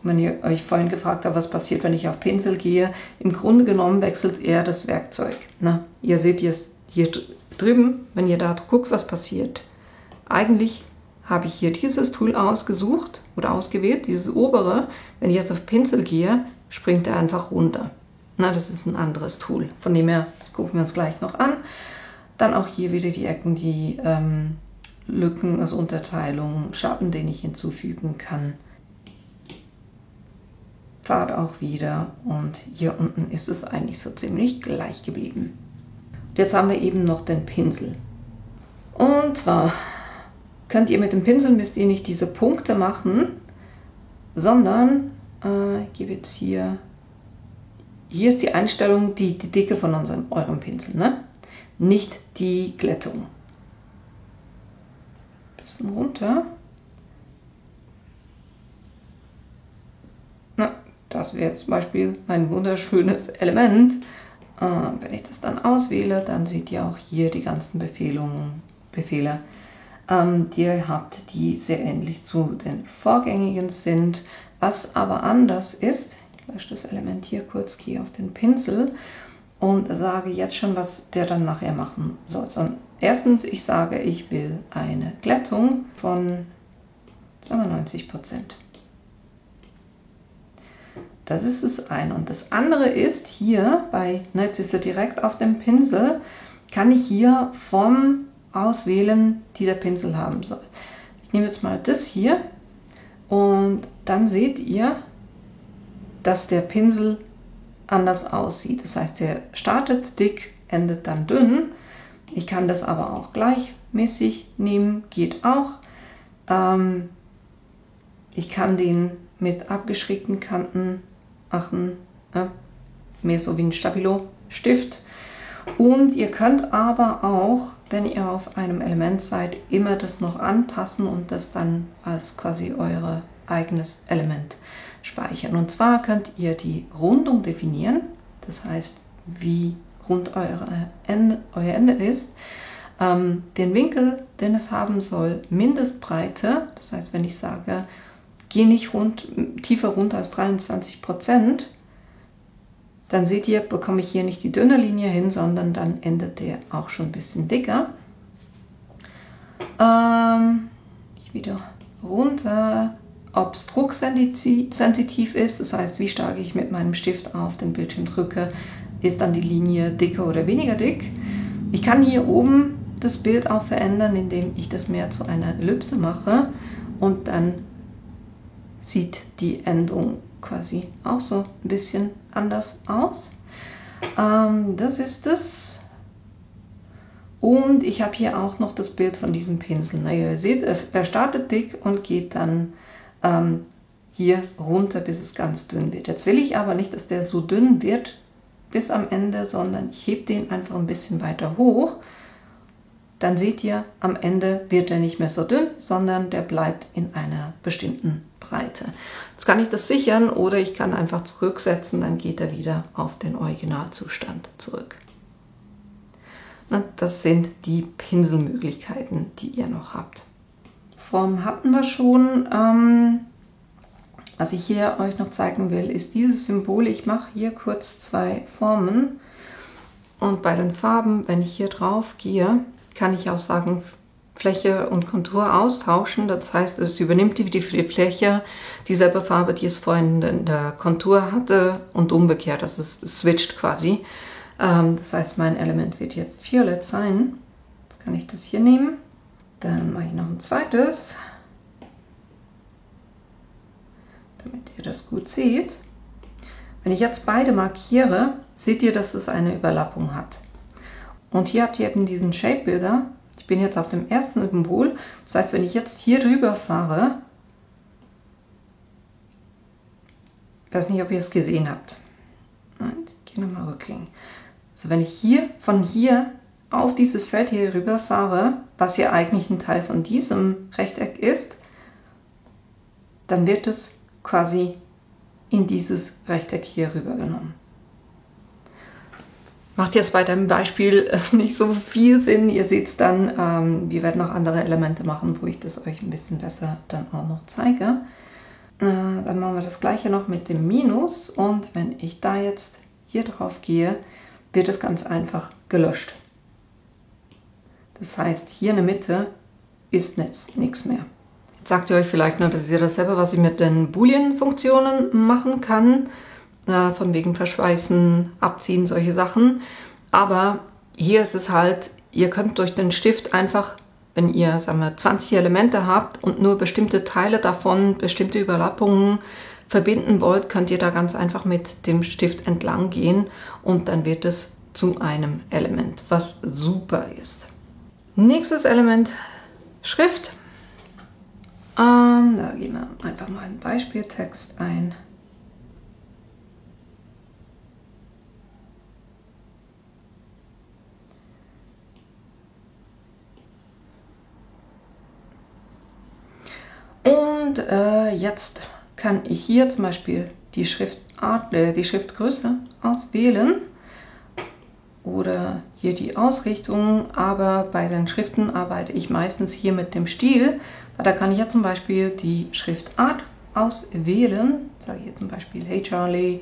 Wenn ihr euch vorhin gefragt habt, was passiert, wenn ich auf Pinsel gehe, im Grunde genommen wechselt er das Werkzeug. Na, ihr seht jetzt hier drüben, wenn ihr da guckt, was passiert. Eigentlich habe ich hier dieses Tool ausgesucht oder ausgewählt, dieses obere. Wenn ich jetzt auf Pinsel gehe, springt er einfach runter. Na, das ist ein anderes Tool. Von dem her, das gucken wir uns gleich noch an. Dann auch hier wieder die Ecken, die Lücken, also Unterteilung, Schatten, den ich hinzufügen kann. Pfad auch wieder. Und hier unten ist es eigentlich so ziemlich gleich geblieben. Und jetzt haben wir eben noch den Pinsel. Und zwar könnt ihr mit dem Pinsel, müsst ihr nicht diese Punkte machen, sondern ich gebe jetzt hier ist die Einstellung, die Dicke von eurem Pinsel, ne? Nicht die Glättung. Bisschen runter. Na, das wäre zum Beispiel mein wunderschönes Element. Wenn ich das dann auswähle, dann seht ihr auch hier die ganzen Befehle, die ihr habt, die sehr ähnlich zu den vorgängigen sind. Was aber anders ist, ich lösche das Element hier kurz, gehe auf den Pinsel und sage jetzt schon, was der dann nachher machen soll. Erstens, ich sage, ich will eine Glättung von 92%. Das ist das eine. Und das andere ist hier, jetzt ist er direkt auf dem Pinsel, kann ich hier Formen auswählen, die der Pinsel haben soll. Ich nehme jetzt mal das hier und dann seht ihr, dass der Pinsel anders aussieht. Das heißt, der startet dick, endet dann dünn. Ich kann das aber auch gleichmäßig nehmen, geht auch. Ich kann den mit abgeschrägten Kanten machen, mehr so wie ein Stabilo-Stift. Und ihr könnt aber auch, wenn ihr auf einem Element seid, immer das noch anpassen und das dann als quasi euer eigenes Element speichern. Und zwar könnt ihr die Rundung definieren, das heißt, wie rund euer Ende ist, den Winkel, den es haben soll, Mindestbreite, das heißt, wenn ich sage, geh nicht tiefer runter als 23%, dann seht ihr, bekomme ich hier nicht die dünne Linie hin, sondern dann endet der auch schon ein bisschen dicker. Ich wieder runter, ob es drucksensitiv ist, das heißt, wie stark ich mit meinem Stift auf den Bildschirm drücke, ist dann die Linie dicker oder weniger dick. Ich kann hier oben das Bild auch verändern, indem ich das mehr zu einer Ellipse mache und dann sieht die Endung quasi auch so ein bisschen anders aus. Das ist es. Und ich habe hier auch noch das Bild von diesem Pinsel. Na, ihr seht, er startet dick und geht dann hier runter, bis es ganz dünn wird. Jetzt will ich aber nicht, dass der so dünn wird bis am Ende, sondern ich hebe den einfach ein bisschen weiter hoch. Dann seht ihr, am Ende wird er nicht mehr so dünn, sondern der bleibt in einer bestimmten Breite. Jetzt kann ich das sichern oder ich kann einfach zurücksetzen, dann geht er wieder auf den Originalzustand zurück. Das sind die Pinselmöglichkeiten, die ihr noch habt. Form hatten wir schon. Was ich hier euch noch zeigen will, ist dieses Symbol. Ich mache hier kurz 2 Formen und bei den Farben, wenn ich hier drauf gehe, kann ich auch sagen, Fläche und Kontur austauschen. Das heißt, es übernimmt die Fläche dieselbe Farbe, die es vorhin in der Kontur hatte und umgekehrt. Das ist switcht quasi. Das heißt, mein Element wird jetzt violett sein. Jetzt kann ich das hier nehmen. Dann mache ich noch ein zweites, damit ihr das gut seht. Wenn ich jetzt beide markiere, seht ihr, dass es eine Überlappung hat. Und hier habt ihr eben diesen Shape Builder. Ich bin jetzt auf dem ersten Symbol. Das heißt, wenn ich jetzt hier drüber fahre, ich weiß nicht, ob ihr es gesehen habt. Ich gehe nochmal rückgängig. Also wenn ich hier von hier auf dieses Feld hier rüber fahre, was ja eigentlich ein Teil von diesem Rechteck ist, dann wird es quasi in dieses Rechteck hier rübergenommen. Macht jetzt bei dem Beispiel nicht so viel Sinn. Ihr seht es dann, wir werden noch andere Elemente machen, wo ich das euch ein bisschen besser dann auch noch zeige. Dann machen wir das gleiche noch mit dem Minus und wenn ich da jetzt hier drauf gehe, wird es ganz einfach gelöscht. Das heißt, hier in der Mitte ist nichts mehr. Jetzt sagt ihr euch vielleicht, das ist ja dasselbe, was ich mit den Boolean-Funktionen machen kann. Von wegen Verschweißen, Abziehen, solche Sachen. Aber hier ist es halt, ihr könnt durch den Stift einfach, wenn ihr, sagen wir, 20 Elemente habt und nur bestimmte Teile davon, bestimmte Überlappungen verbinden wollt, könnt ihr da ganz einfach mit dem Stift entlang gehen und dann wird es zu einem Element, was super ist. Nächstes Element, Schrift. Da gehen wir einfach mal einen Beispieltext ein. Und jetzt kann ich hier zum Beispiel die Schriftart, die Schriftgröße auswählen oder hier die Ausrichtung, aber bei den Schriften arbeite ich meistens hier mit dem Stil, weil da kann ich ja zum Beispiel die Schriftart auswählen, sage ich hier zum Beispiel Hey Charlie,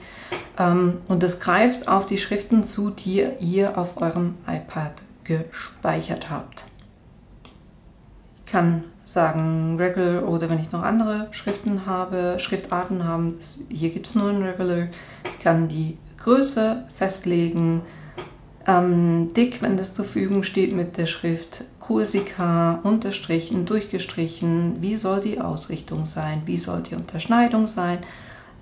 und das greift auf die Schriften zu, die ihr auf eurem iPad gespeichert habt. Ich kann sagen Regular oder wenn ich noch andere Schriftarten habe, hier gibt es nur ein Regular. Ich kann die Größe festlegen, dick, wenn das zur Verfügung steht mit der Schrift, Kursika, unterstrichen, durchgestrichen, wie soll die Ausrichtung sein, wie soll die Unterschneidung sein,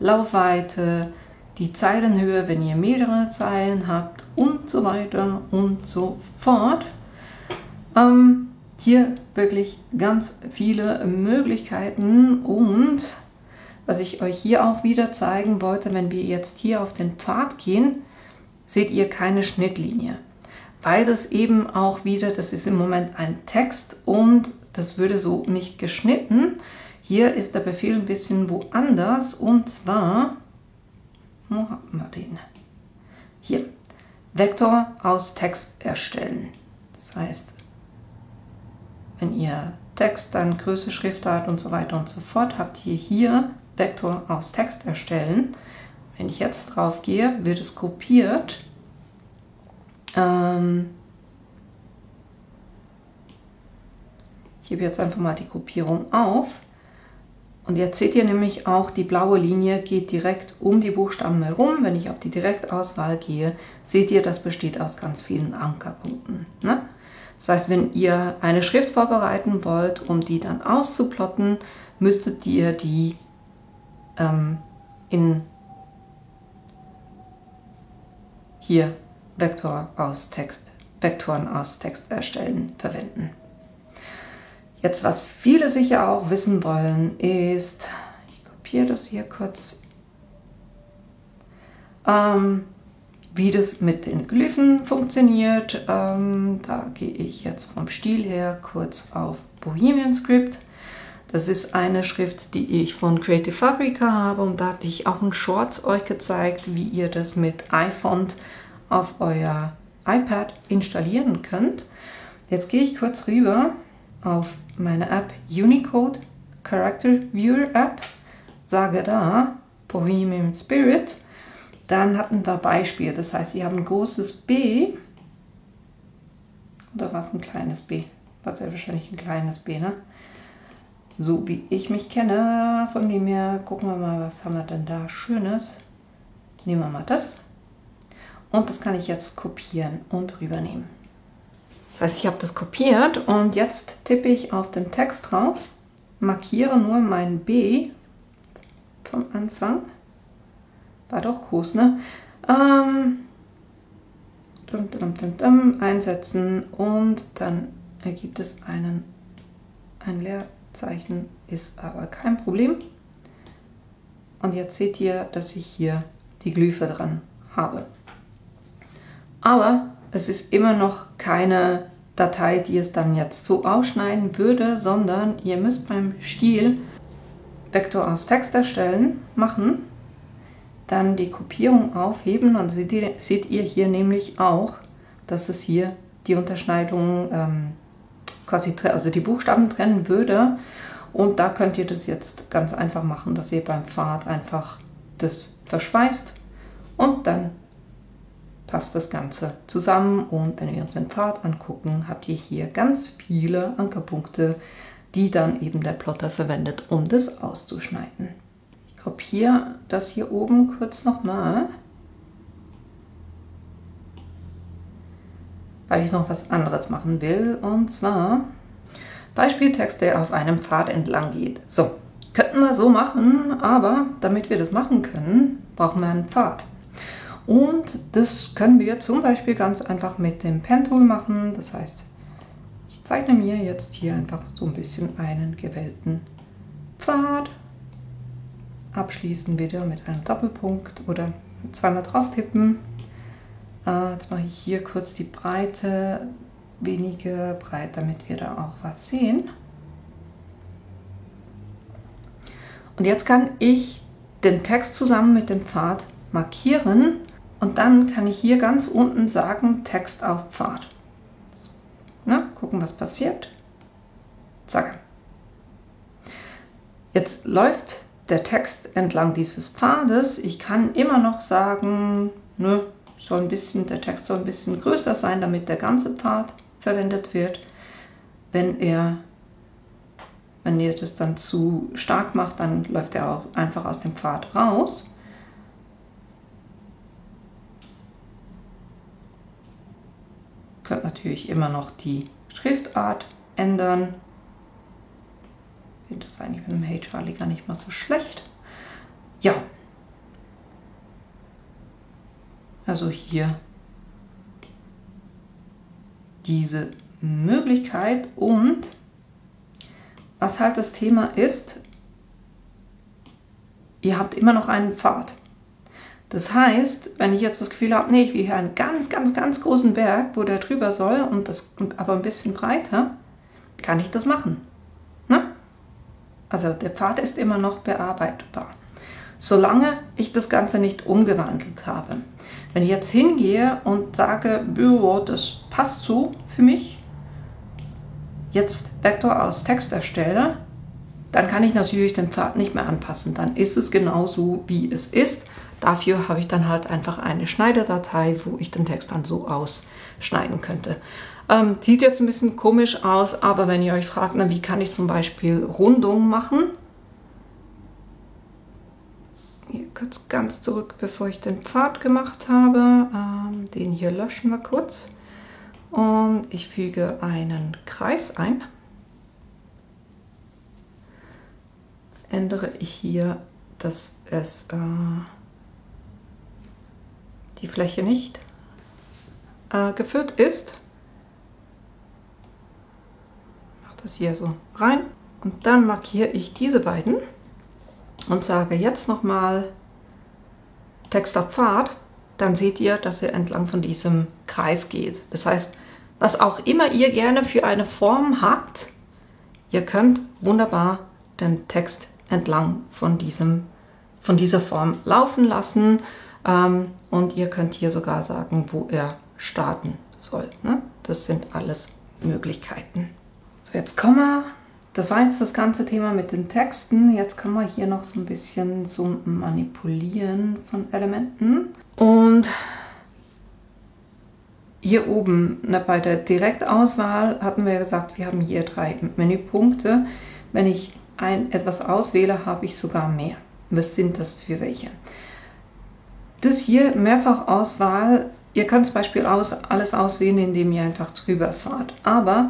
Laufweite, die Zeilenhöhe, wenn ihr mehrere Zeilen habt und so weiter und so fort. Hier wirklich ganz viele Möglichkeiten und was ich euch hier auch wieder zeigen wollte, wenn wir jetzt hier auf den Pfad gehen, seht ihr keine Schnittlinie, weil das eben auch wieder, das ist im Moment ein Text und das würde so nicht geschnitten. Hier ist der Befehl ein bisschen woanders und zwar, wo haben wir den? Hier, Vektor aus Text erstellen. Das heißt, wenn ihr Text, dann Größe, Schriftart und so weiter und so fort, habt ihr hier Vektor aus Text erstellen. Wenn ich jetzt drauf gehe, wird es kopiert. Ich hebe jetzt einfach mal die Kopierung auf. Und jetzt seht ihr nämlich auch, die blaue Linie geht direkt um die Buchstaben herum. Wenn ich auf die Direktauswahl gehe, seht ihr, das besteht aus ganz vielen Ankerpunkten. Ne? Das heißt, wenn ihr eine Schrift vorbereiten wollt, um die dann auszuplotten, müsstet ihr die in hier Vektoren aus Text erstellen verwenden. Jetzt, was viele sicher auch wissen wollen, ist, ich kopiere das hier kurz, wie das mit den Glyphen funktioniert. Da gehe ich jetzt vom Stil her kurz auf Bohemian Script. Das ist eine Schrift, die ich von Creative Fabrica habe und da hatte ich auch in Shorts euch gezeigt, wie ihr das mit iFont auf euer iPad installieren könnt. Jetzt gehe ich kurz rüber auf meine App Unicode Character Viewer App, sage da Bohemian Spirit, dann hatten wir Beispiel, das heißt, ihr habt ein großes B oder was ein kleines B, was ja wahrscheinlich ein kleines B, ne? So wie ich mich kenne, von dem her gucken wir mal, was haben wir denn da Schönes. Nehmen wir mal das. Und das kann ich jetzt kopieren und rübernehmen. Das heißt, ich habe das kopiert und jetzt tippe ich auf den Text drauf, markiere nur mein B vom Anfang. War doch groß, ne? Einsetzen und dann ergibt es ein Leerzeichen, ist aber kein Problem. Und jetzt seht ihr, dass ich hier die Glyphe dran habe. Aber es ist immer noch keine Datei, die es dann jetzt so ausschneiden würde, sondern ihr müsst beim Stil Vektor aus Text erstellen machen, dann die Kopierung aufheben und seht ihr hier nämlich auch, dass es hier die Unterschneidung quasi, also die Buchstaben trennen würde. Und da könnt ihr das jetzt ganz einfach machen, dass ihr beim Pfad einfach das verschweißt und dann passt das Ganze zusammen. Und wenn wir uns den Pfad angucken, habt ihr hier ganz viele Ankerpunkte, die dann eben der Plotter verwendet, um das auszuschneiden. Ich kopiere das hier oben kurz nochmal, weil ich noch was anderes machen will. Und zwar Beispieltext, der auf einem Pfad entlang geht. So, könnten wir so machen, aber damit wir das machen können, brauchen wir einen Pfad. Und das können wir zum Beispiel ganz einfach mit dem Pen-Tool machen. Das heißt, ich zeichne mir jetzt hier einfach so ein bisschen einen gewählten Pfad. Abschließen wieder mit einem Doppelpunkt oder zweimal drauf tippen. Jetzt mache ich hier kurz die Breite weniger breit, damit wir da auch was sehen. Und jetzt kann ich den Text zusammen mit dem Pfad markieren und dann kann ich hier ganz unten sagen Text auf Pfad. Na, gucken, was passiert. Zack. Jetzt läuft der Text entlang dieses Pfades. Ich kann immer noch sagen, ne, der Text soll ein bisschen größer sein, damit der ganze Pfad verwendet wird. Wenn er Wenn ihr das dann zu stark macht, dann läuft er auch einfach aus dem Pfad raus. Ihr könnt natürlich immer noch die Schriftart ändern. Ich finde das eigentlich mit dem Hey Charlie gar nicht mal so schlecht. Ja. Also hier diese Möglichkeit. Und was halt das Thema ist, ihr habt immer noch einen Pfad. Das heißt, wenn ich jetzt das Gefühl habe, nee, ich will hier einen ganz, ganz, ganz großen Berg, wo der drüber soll und das aber ein bisschen breiter, kann ich das machen. Ne? Also der Pfad ist immer noch bearbeitbar, solange ich das Ganze nicht umgewandelt habe. Wenn ich jetzt hingehe und sage, das passt so für mich, jetzt Vektor aus Text erstelle, dann kann ich natürlich den Pfad nicht mehr anpassen. Dann ist es genauso, wie es ist. Dafür habe ich dann halt einfach eine Schneiderdatei, wo ich den Text dann so ausschneiden könnte. Sieht jetzt ein bisschen komisch aus, aber wenn ihr euch fragt, na, wie kann ich zum Beispiel Rundungen machen? Hier kurz ganz zurück, bevor ich den Pfad gemacht habe. Den hier löschen wir kurz. Und ich füge einen Kreis ein. Ändere ich hier, dass es die Fläche nicht gefüllt ist. Mache das hier so rein und dann markiere ich diese beiden und sage jetzt nochmal Text auf Pfad. Dann seht ihr, dass er entlang von diesem Kreis geht. Das heißt, was auch immer ihr gerne für eine Form habt, ihr könnt wunderbar den Text entlang von dieser Form laufen lassen. Und ihr könnt hier sogar sagen, wo er starten soll. Ne? Das sind alles Möglichkeiten. So, jetzt kommen wir, das war jetzt das ganze Thema mit den Texten. Jetzt kommen wir hier noch so ein bisschen zum Manipulieren von Elementen. Und hier oben, bei der Direktauswahl hatten wir gesagt, wir haben hier 3 Menüpunkte. Wenn ich etwas auswähle, habe ich sogar mehr. Was sind das für welche? Das hier, Mehrfachauswahl, ihr könnt zum Beispiel alles auswählen, indem ihr einfach drüber fahrt. Aber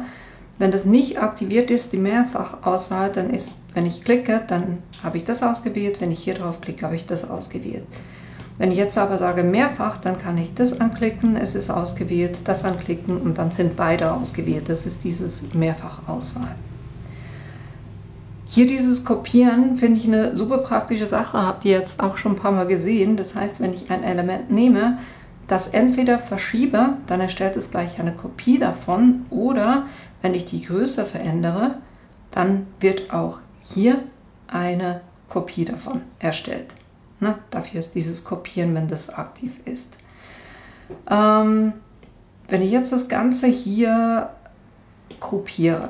wenn das nicht aktiviert ist, die Mehrfachauswahl, dann ist, wenn ich klicke, dann habe ich das ausgewählt. Wenn ich hier drauf klicke, habe ich das ausgewählt. Wenn ich jetzt aber sage mehrfach, dann kann ich das anklicken, es ist ausgewählt, das anklicken und dann sind beide ausgewählt. Das ist dieses Mehrfachauswahl. Hier dieses Kopieren finde ich eine super praktische Sache, habt ihr jetzt auch schon ein paar Mal gesehen. Das heißt, wenn ich ein Element nehme, das entweder verschiebe, dann erstellt es gleich eine Kopie davon, oder wenn ich die Größe verändere, dann wird auch hier eine Kopie davon erstellt. Ne? Dafür ist dieses Kopieren, wenn das aktiv ist. Wenn ich jetzt das Ganze hier gruppiere,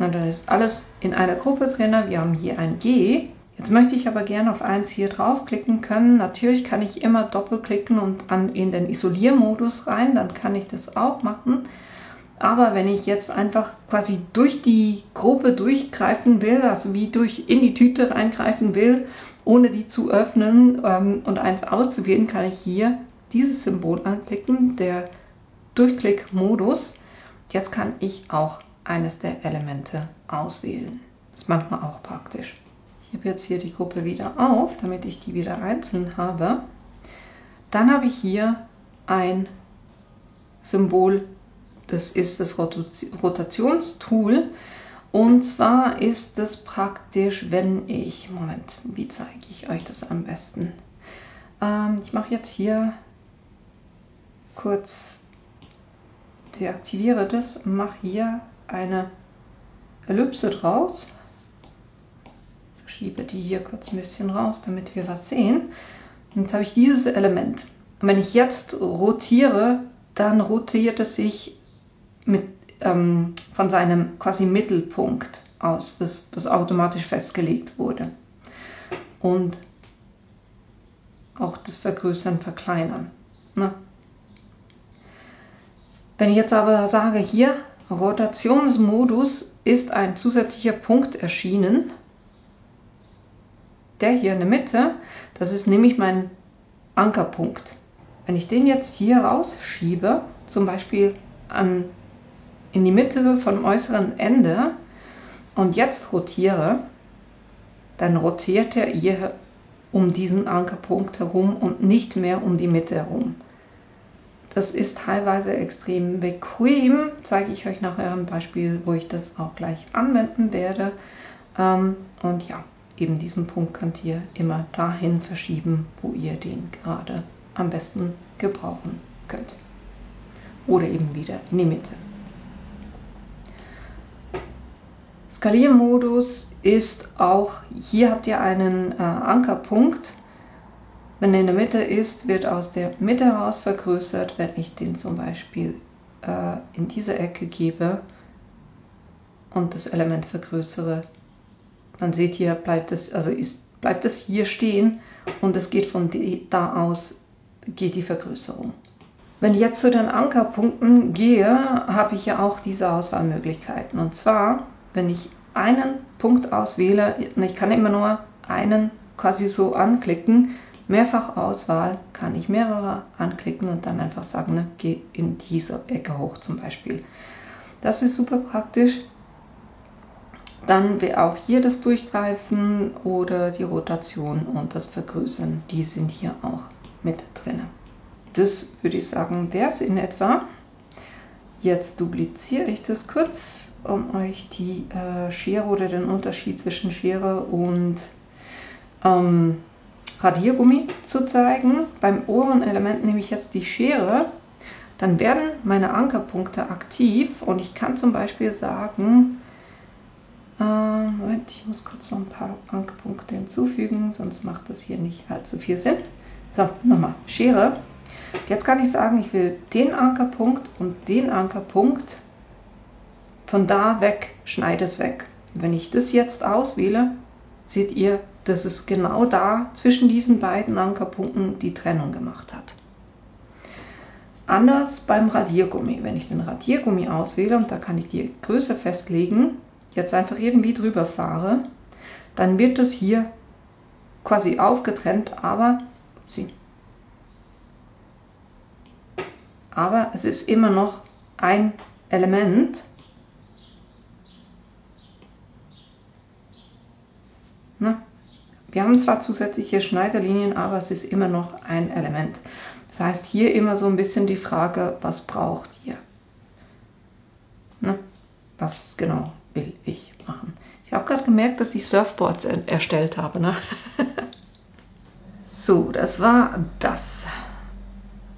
und dann ist alles in einer Gruppe drin. Wir haben hier ein G. Jetzt möchte ich aber gerne auf eins hier draufklicken können. Natürlich kann ich immer doppelklicken und in den Isoliermodus rein. Dann kann ich das auch machen. Aber wenn ich jetzt einfach quasi durch die Gruppe durchgreifen will, also wie in die Tüte reingreifen will, ohne die zu öffnen und eins auszuwählen, kann ich hier dieses Symbol anklicken, der Durchklickmodus. Jetzt kann ich auch eines der Elemente auswählen. Das ist manchmal auch praktisch. Ich habe jetzt hier die Gruppe wieder auf, damit ich die wieder einzeln habe. Dann habe ich hier ein Symbol, das ist das Rotationstool. Und zwar ist das praktisch, wenn ich, Moment, wie zeige ich euch das am besten? Ich mache jetzt hier kurz, deaktiviere das, mache hier eine Ellipse draus, verschiebe die hier kurz ein bisschen raus, damit wir was sehen. Und jetzt habe ich dieses Element. Und wenn ich jetzt rotiere, dann rotiert es sich von seinem quasi Mittelpunkt aus, das automatisch festgelegt wurde. Und auch das Vergrößern, Verkleinern. Ne? Wenn ich jetzt aber sage, hier Rotationsmodus ist ein zusätzlicher Punkt erschienen. Der hier in der Mitte, das ist nämlich mein Ankerpunkt. Wenn ich den jetzt hier rausschiebe, zum Beispiel in die Mitte vom äußeren Ende und jetzt rotiere, dann rotiert er hier um diesen Ankerpunkt herum und nicht mehr um die Mitte herum. Das ist teilweise extrem bequem, zeige ich euch nachher ein Beispiel, wo ich das auch gleich anwenden werde. Und ja, eben diesen Punkt könnt ihr immer dahin verschieben, wo ihr den gerade am besten gebrauchen könnt. Oder eben wieder in die Mitte. Skaliermodus ist auch, hier habt ihr einen Ankerpunkt. Wenn er in der Mitte ist, wird aus der Mitte heraus vergrößert. Wenn ich den zum Beispiel in diese Ecke gebe und das Element vergrößere, dann seht ihr, bleibt es hier stehen und es geht von da aus, geht die Vergrößerung. Wenn ich jetzt zu den Ankerpunkten gehe, habe ich ja auch diese Auswahlmöglichkeiten. Und zwar, wenn ich einen Punkt auswähle, und ich kann immer nur einen quasi so anklicken, Mehrfachauswahl kann ich mehrere anklicken und dann einfach sagen, ne, geh in diese Ecke hoch zum Beispiel. Das ist super praktisch. Dann wäre auch hier das Durchgreifen oder die Rotation und das Vergrößern, die sind hier auch mit drin. Das würde ich sagen, wäre es in etwa. Jetzt dupliziere ich das kurz, um euch die Schere oder den Unterschied zwischen Schere und Radiergummi zu zeigen. Beim Ohrenelement nehme ich jetzt die Schere, dann werden meine Ankerpunkte aktiv und ich kann zum Beispiel sagen, Moment, ich muss kurz noch ein paar Ankerpunkte hinzufügen, sonst macht das hier nicht allzu viel Sinn. So, nochmal, Schere. Jetzt kann ich sagen, ich will den Ankerpunkt und den Ankerpunkt von da weg, schneide es weg. Wenn ich das jetzt auswähle, seht ihr, dass es genau da zwischen diesen beiden Ankerpunkten die Trennung gemacht hat. Anders beim Radiergummi. Wenn ich den Radiergummi auswähle und da kann ich die Größe festlegen, jetzt einfach irgendwie drüber fahre, dann wird es hier quasi aufgetrennt, aber es ist immer noch ein Element. Na, wir haben zwar zusätzliche Schneiderlinien, aber es ist immer noch ein Element. Das heißt, hier immer so ein bisschen die Frage, was braucht ihr? Na, was genau will ich machen? Ich habe gerade gemerkt, dass ich Surfboards erstellt habe. Ne? So, das war das.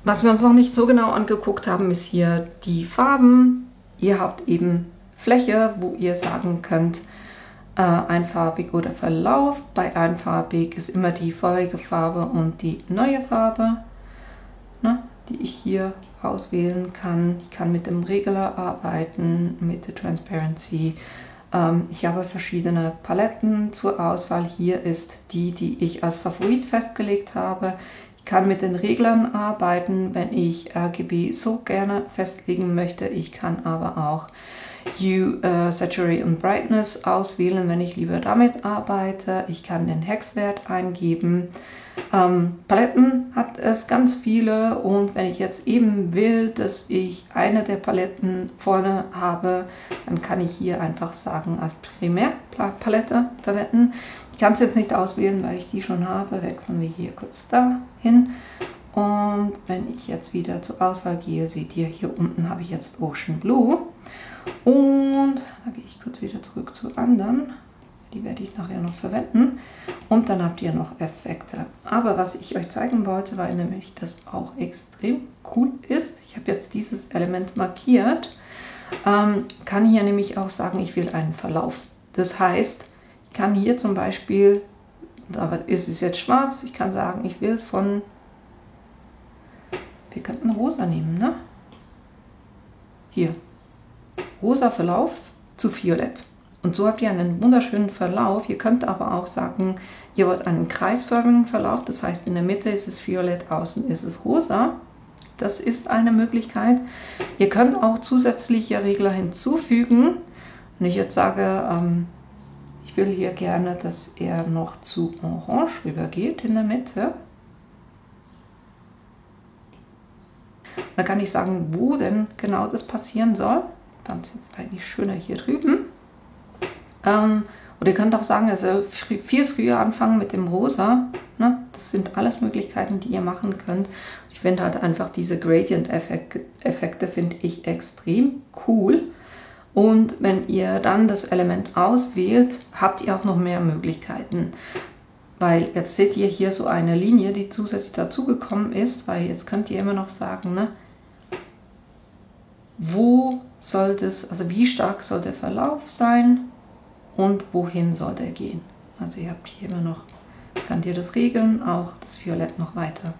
Was wir uns noch nicht so genau angeguckt haben, ist hier die Farben. Ihr habt eben Fläche, wo ihr sagen könnt, einfarbig oder Verlauf. Bei einfarbig ist immer die vorherige Farbe und die neue Farbe, ne, die ich hier auswählen kann. Ich kann mit dem Regler arbeiten, mit der Transparency. Ich habe verschiedene Paletten zur Auswahl. Hier ist die ich als Favorit festgelegt habe. Ich kann mit den Reglern arbeiten, wenn ich RGB so gerne festlegen möchte. Ich kann aber auch Hue, Saturate und Brightness auswählen, wenn ich lieber damit arbeite. Ich kann den Hexwert eingeben. Paletten hat es ganz viele und wenn ich jetzt eben will, dass ich eine der Paletten vorne habe, dann kann ich hier einfach sagen, als Primärpalette verwenden. Ich kann es jetzt nicht auswählen, weil ich die schon habe. Wechseln wir hier kurz dahin. Und wenn ich jetzt wieder zur Auswahl gehe, seht ihr, hier unten habe ich jetzt Ocean Blue. Und da gehe ich kurz wieder zurück zu anderen. Die werde ich nachher noch verwenden. Und dann habt ihr noch Effekte. Aber was ich euch zeigen wollte, weil nämlich das auch extrem cool ist. Ich habe jetzt dieses Element markiert. Kann hier nämlich auch sagen, ich will einen Verlauf. Das heißt, ich kann hier zum Beispiel, da ist es jetzt schwarz, ich kann sagen, ich will von, wir könnten rosa nehmen, ne? Hier, rosa Verlauf zu violett. Und so habt ihr einen wunderschönen Verlauf. Ihr könnt aber auch sagen, ihr wollt einen kreisförmigen Verlauf. Das heißt, in der Mitte ist es violett, außen ist es rosa. Das ist eine Möglichkeit. Ihr könnt auch zusätzliche Regler hinzufügen. Wenn ich jetzt sage, ich will hier gerne, dass er noch zu Orange rübergeht in der Mitte, dann kann ich sagen, wo denn genau das passieren soll. Dann ist jetzt eigentlich schöner hier drüben. Oder ihr könnt auch sagen, also viel früher anfangen mit dem Rosa. Ne? Das sind alles Möglichkeiten, die ihr machen könnt. Ich finde halt einfach diese Gradient-Effekte finde ich extrem cool. Und wenn ihr dann das Element auswählt, habt ihr auch noch mehr Möglichkeiten. Weil jetzt seht ihr hier so eine Linie, die zusätzlich dazugekommen ist, weil jetzt könnt ihr immer noch sagen, ne, wo soll das, also wie stark soll der Verlauf sein und wohin soll der gehen. Also ihr habt hier immer noch, könnt ihr das regeln, auch das Violett noch weiter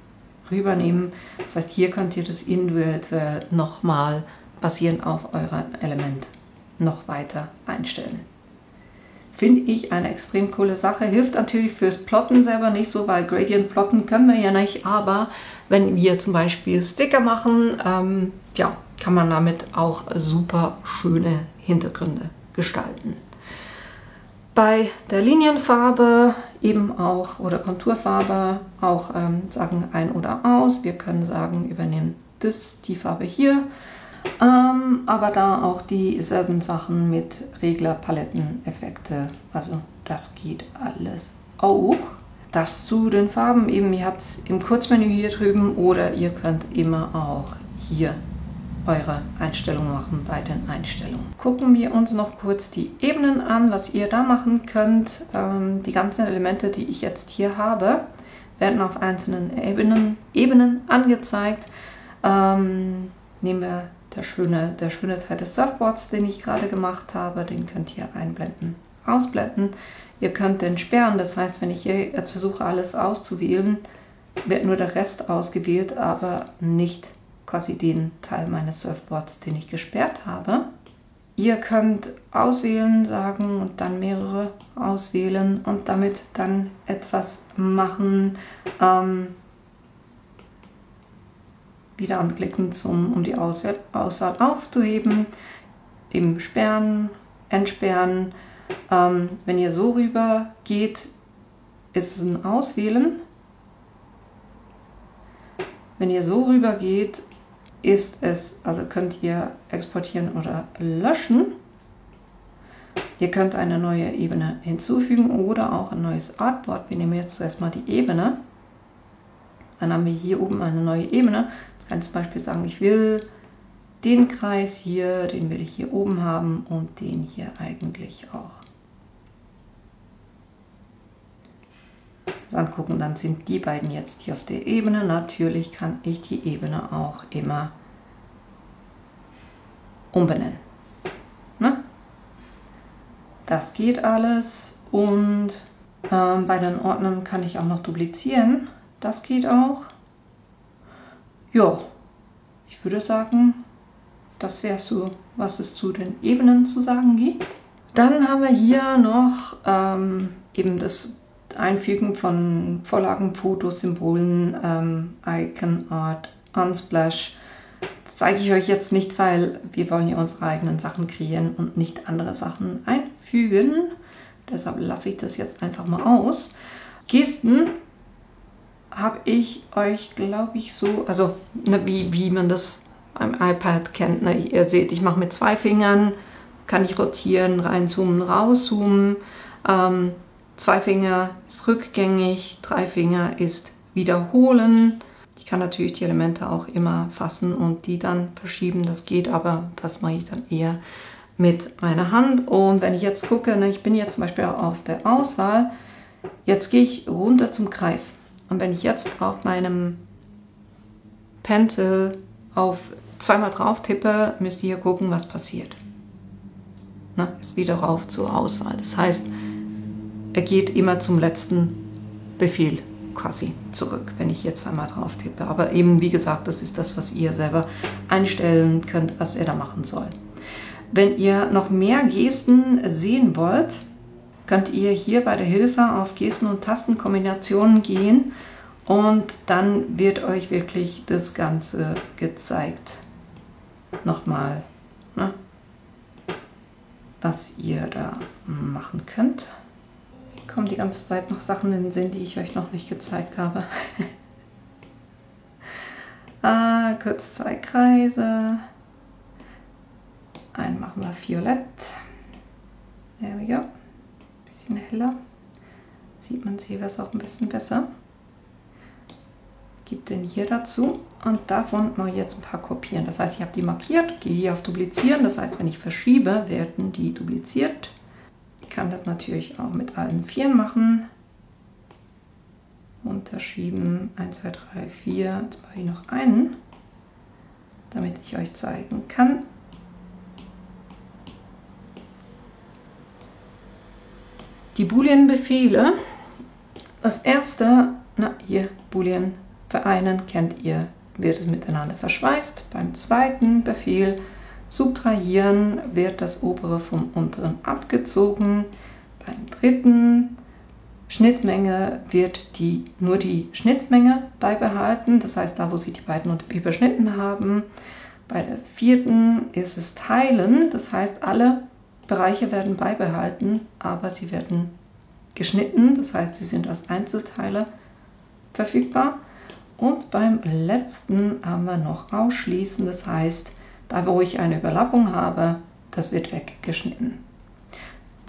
rübernehmen. Das heißt, hier könnt ihr das individuell nochmal basierend auf eurem Element noch weiter einstellen. Finde ich eine extrem coole Sache. Hilft natürlich fürs Plotten selber nicht so, weil Gradient plotten können wir ja nicht. Aber wenn wir zum Beispiel Sticker machen, ja, kann man damit auch super schöne Hintergründe gestalten. Bei der Linienfarbe eben auch oder Konturfarbe auch sagen ein oder aus. Wir können sagen, übernehmen die Farbe hier. Aber da auch dieselben Sachen mit Regler, Paletten, Effekte, also das geht alles auch. Das zu den Farben eben, ihr habt es im Kurzmenü hier drüben oder ihr könnt immer auch hier eure Einstellungen machen bei den Einstellungen. Gucken wir uns noch kurz die Ebenen an, was ihr da machen könnt. Die ganzen Elemente, die ich jetzt hier habe, werden auf einzelnen Ebenen angezeigt. Nehmen wir der schöne Teil des Surfboards, den ich gerade gemacht habe, den könnt ihr einblenden, ausblenden. Ihr könnt den sperren, das heißt, wenn ich hier jetzt versuche, alles auszuwählen, wird nur der Rest ausgewählt, aber nicht quasi den Teil meines Surfboards, den ich gesperrt habe. Ihr könnt auswählen, sagen und dann mehrere auswählen und damit dann etwas machen. Wieder anklicken, um die Auswahl aufzuheben, eben sperren, entsperren. Wenn ihr so rüber geht, ist es ein Auswählen. Wenn ihr so rüber geht, ist es, also könnt ihr exportieren oder löschen. Ihr könnt eine neue Ebene hinzufügen oder auch ein neues Artboard. Wir nehmen jetzt zuerst mal die Ebene. Dann haben wir hier oben eine neue Ebene. Ich kann zum Beispiel sagen, ich will den Kreis hier, den will ich hier oben haben und den hier eigentlich auch. Also angucken, dann sind die beiden jetzt hier auf der Ebene. Natürlich kann ich die Ebene auch immer umbenennen. Ne? Das geht alles und bei den Ordnern kann ich auch noch duplizieren. Das geht auch. Ja, ich würde sagen, das wäre so, was es zu den Ebenen zu sagen gibt. Dann haben wir hier noch eben das Einfügen von Vorlagen, Fotos, Symbolen, Icon Art, Unsplash. Das zeige ich euch jetzt nicht, weil wir wollen ja unsere eigenen Sachen kreieren und nicht andere Sachen einfügen. Deshalb lasse ich das jetzt einfach mal aus. Gesten habe ich euch, glaube ich, so, also ne, wie man das am iPad kennt. Ne? Ihr seht, ich mache mit 2 Fingern, kann ich rotieren, reinzoomen, rauszoomen. 2 Finger ist rückgängig, 3 Finger ist wiederholen. Ich kann natürlich die Elemente auch immer fassen und die dann verschieben. Das geht, aber das mache ich dann eher mit meiner Hand. Und wenn ich jetzt gucke, ne, ich bin jetzt zum Beispiel aus der Auswahl, jetzt gehe ich runter zum Kreis. Und wenn ich jetzt auf meinem Pencil zweimal drauf tippe, müsst ihr gucken, was passiert. Na, ist wieder rauf zur Auswahl. Das heißt, er geht immer zum letzten Befehl quasi zurück, wenn ich hier zweimal drauf tippe. Aber eben, wie gesagt, das ist das, was ihr selber einstellen könnt, was er da machen soll. Wenn ihr noch mehr Gesten sehen wollt, könnt ihr hier bei der Hilfe auf Gesten und Tastenkombinationen gehen und dann wird euch wirklich das Ganze gezeigt. Nochmal. Ne? was ihr da machen könnt. Kommen die ganze Zeit noch Sachen in den Sinn, die ich euch noch nicht gezeigt habe. Kurz 2 Kreise. Einen machen wir violett. There we go. Bisschen heller. Sieht man jeweils auch ein bisschen besser. Gebe den hier dazu und davon mache ich jetzt ein paar kopieren. Das heißt, ich habe die markiert, gehe hier auf Duplizieren. Das heißt, wenn ich verschiebe, werden die dupliziert. Ich kann das natürlich auch mit allen 4 machen. Unterschieben, 1, 2, 3, 4. Jetzt mache ich noch einen, damit ich euch zeigen kann. Die Boolean-Befehle. Das erste, hier Boolean vereinen, kennt ihr, wird es miteinander verschweißt. Beim zweiten Befehl subtrahieren wird das obere vom unteren abgezogen. Beim dritten Schnittmenge wird nur die Schnittmenge beibehalten. Das heißt, da wo sie die beiden überschnitten haben. Bei der vierten ist es teilen. Das heißt, alle Bereiche werden beibehalten, aber sie werden geschnitten. Das heißt, sie sind als Einzelteile verfügbar. Und beim letzten haben wir noch ausschließen. Das heißt, da wo ich eine Überlappung habe, das wird weggeschnitten.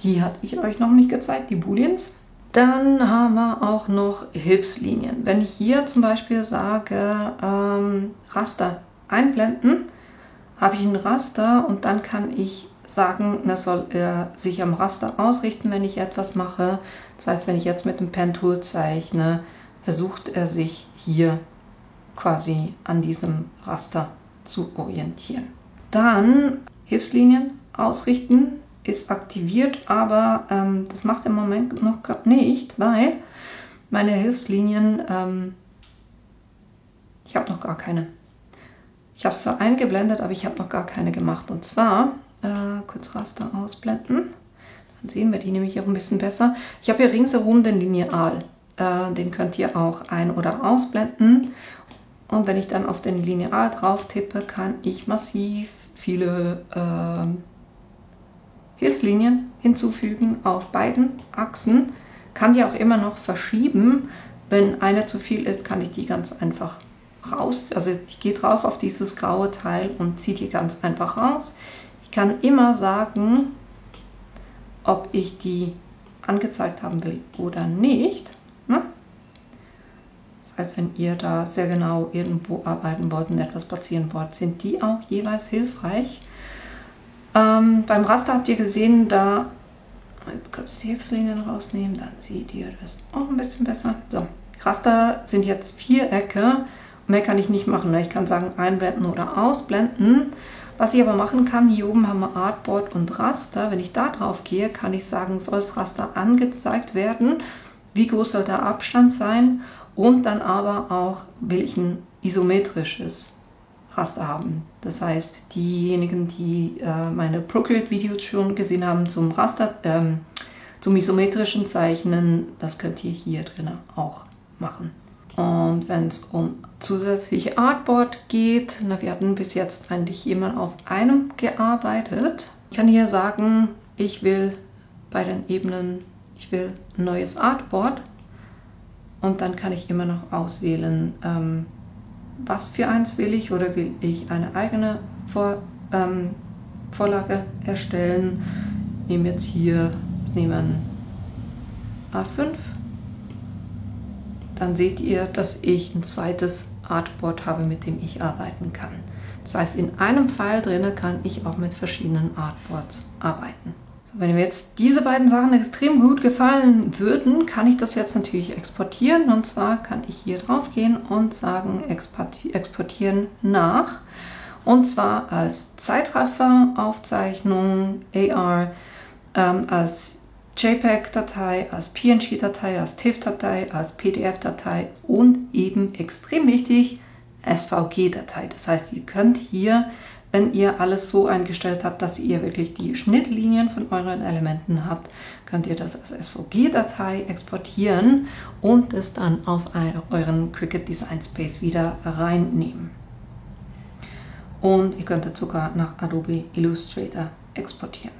Die hatte ich euch noch nicht gezeigt, die Booleans. Dann haben wir auch noch Hilfslinien. Wenn ich hier zum Beispiel sage, Raster einblenden, habe ich ein Raster und dann kann ich sagen, das soll sich am Raster ausrichten, wenn ich etwas mache. Das heißt, wenn ich jetzt mit dem Pen-Tool zeichne, versucht er sich hier quasi an diesem Raster zu orientieren. Dann Hilfslinien ausrichten ist aktiviert, aber das macht im Moment noch gerade nicht, weil meine Hilfslinien, ich habe noch gar keine. Ich habe es zwar eingeblendet, aber ich habe noch gar keine gemacht. Und zwar, kurz Raster ausblenden, dann sehen wir die nämlich auch ein bisschen besser. Ich habe hier ringsherum den Lineal. Den könnt ihr auch ein- oder ausblenden. Und wenn ich dann auf den Lineal drauf tippe, kann ich massiv viele Hilfslinien hinzufügen auf beiden Achsen. Kann die auch immer noch verschieben. Wenn eine zu viel ist, kann ich die ganz einfach raus. Also ich gehe drauf auf dieses graue Teil und ziehe die ganz einfach raus. Ich kann immer sagen, ob ich die angezeigt haben will oder nicht. Das heißt, wenn ihr da sehr genau irgendwo arbeiten wollt und etwas platzieren wollt, sind die auch jeweils hilfreich. Beim Raster habt ihr gesehen, da kurz die Hilfslinien rausnehmen, dann seht ihr das auch ein bisschen besser. So, Raster sind jetzt Vierecke. Mehr kann ich nicht machen. Ich kann sagen einblenden oder ausblenden. Was ich aber machen kann, hier oben haben wir Artboard und Raster. Wenn ich da drauf gehe, kann ich sagen, soll das Raster angezeigt werden? Wie groß soll der Abstand sein? Und dann aber auch, will ich ein isometrisches Raster haben. Das heißt, diejenigen, die meine Procreate-Videos schon gesehen haben zum Raster, zum isometrischen Zeichnen, das könnt ihr hier drin auch machen. Und wenn es um zusätzliche Artboard geht, wir hatten bis jetzt eigentlich immer auf einem gearbeitet. Ich kann hier sagen, ich will bei den Ebenen, ich will ein neues Artboard. Und dann kann ich immer noch auswählen, was für eins will ich oder will ich eine eigene Vorlage erstellen. Ich nehme jetzt hier, ich nehme ein A5. Dann seht ihr, dass ich ein zweites Artboard habe, mit dem ich arbeiten kann. Das heißt, in einem File drin kann ich auch mit verschiedenen Artboards arbeiten. So, wenn mir jetzt diese beiden Sachen extrem gut gefallen würden, kann ich das jetzt natürlich exportieren. Und zwar kann ich hier drauf gehen und sagen, exportieren nach. Und zwar als Zeitrafferaufzeichnung, AR, als JPEG-Datei, als PNG-Datei, als TIFF-Datei, als PDF-Datei und eben extrem wichtig, SVG-Datei. Das heißt, ihr könnt hier, wenn ihr alles so eingestellt habt, dass ihr wirklich die Schnittlinien von euren Elementen habt, könnt ihr das als SVG-Datei exportieren und es dann auf euren Cricut Design Space wieder reinnehmen. Und ihr könnt es sogar nach Adobe Illustrator exportieren.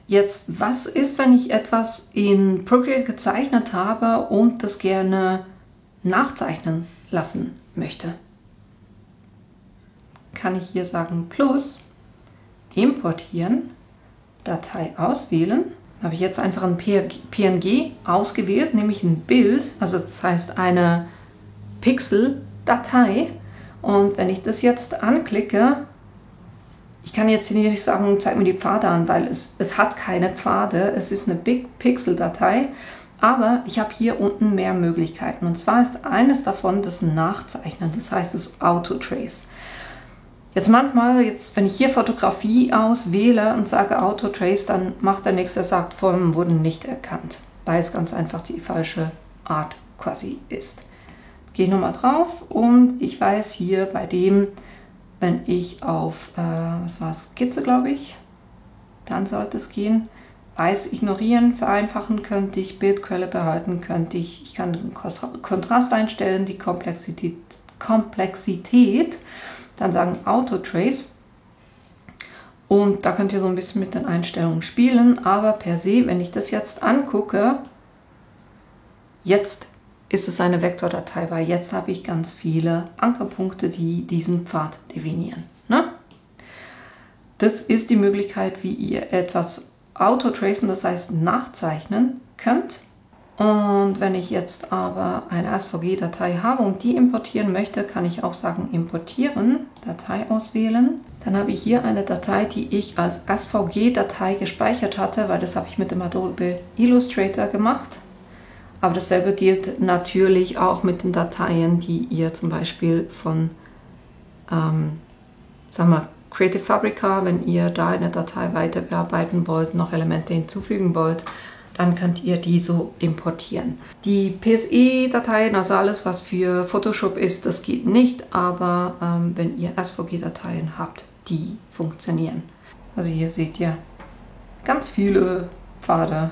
Jetzt, was ist, wenn ich etwas in Procreate gezeichnet habe und das gerne nachzeichnen lassen möchte? Kann ich hier sagen Plus, importieren, Datei auswählen. Habe ich jetzt einfach ein PNG ausgewählt, nämlich ein Bild, also das heißt eine Pixel-Datei. Und wenn ich das jetzt anklicke, ich kann jetzt hier nicht sagen, zeig mir die Pfade an, weil es hat keine Pfade. Es ist eine Big Pixel-Datei, aber ich habe hier unten mehr Möglichkeiten. Und zwar ist eines davon das Nachzeichnen, das heißt das Auto-Trace. Jetzt manchmal, wenn ich hier Fotografie auswähle und sage Auto-Trace, dann macht der nächste, sagt, Formen wurden nicht erkannt, weil es ganz einfach die falsche Art quasi ist. Jetzt gehe ich nochmal drauf und ich weiß hier bei dem, wenn ich auf, was war Skizze, glaube ich, dann sollte es gehen. Weiß ignorieren, vereinfachen könnte ich, Bildquelle behalten könnte ich kann den Kontrast einstellen, die Komplexität, dann sagen Auto-Trace. Und da könnt ihr so ein bisschen mit den Einstellungen spielen, aber per se, wenn ich das jetzt angucke, jetzt ist es eine Vektordatei, weil jetzt habe ich ganz viele Ankerpunkte, die diesen Pfad definieren. Ne? Das ist die Möglichkeit, wie ihr etwas autotracen, das heißt nachzeichnen könnt. Und wenn ich jetzt aber eine SVG-Datei habe und die importieren möchte, kann ich auch sagen importieren, Datei auswählen. Dann habe ich hier eine Datei, die ich als SVG-Datei gespeichert hatte, weil das habe ich mit dem Adobe Illustrator gemacht. Aber dasselbe gilt natürlich auch mit den Dateien, die ihr zum Beispiel von sagen wir, Creative Fabrica, wenn ihr da eine Datei weiter bearbeiten wollt, noch Elemente hinzufügen wollt, dann könnt ihr die so importieren. Die PSE-Dateien, also alles, was für Photoshop ist, das geht nicht, aber wenn ihr SVG-Dateien habt, die funktionieren. Also hier seht ihr ganz viele Pfade.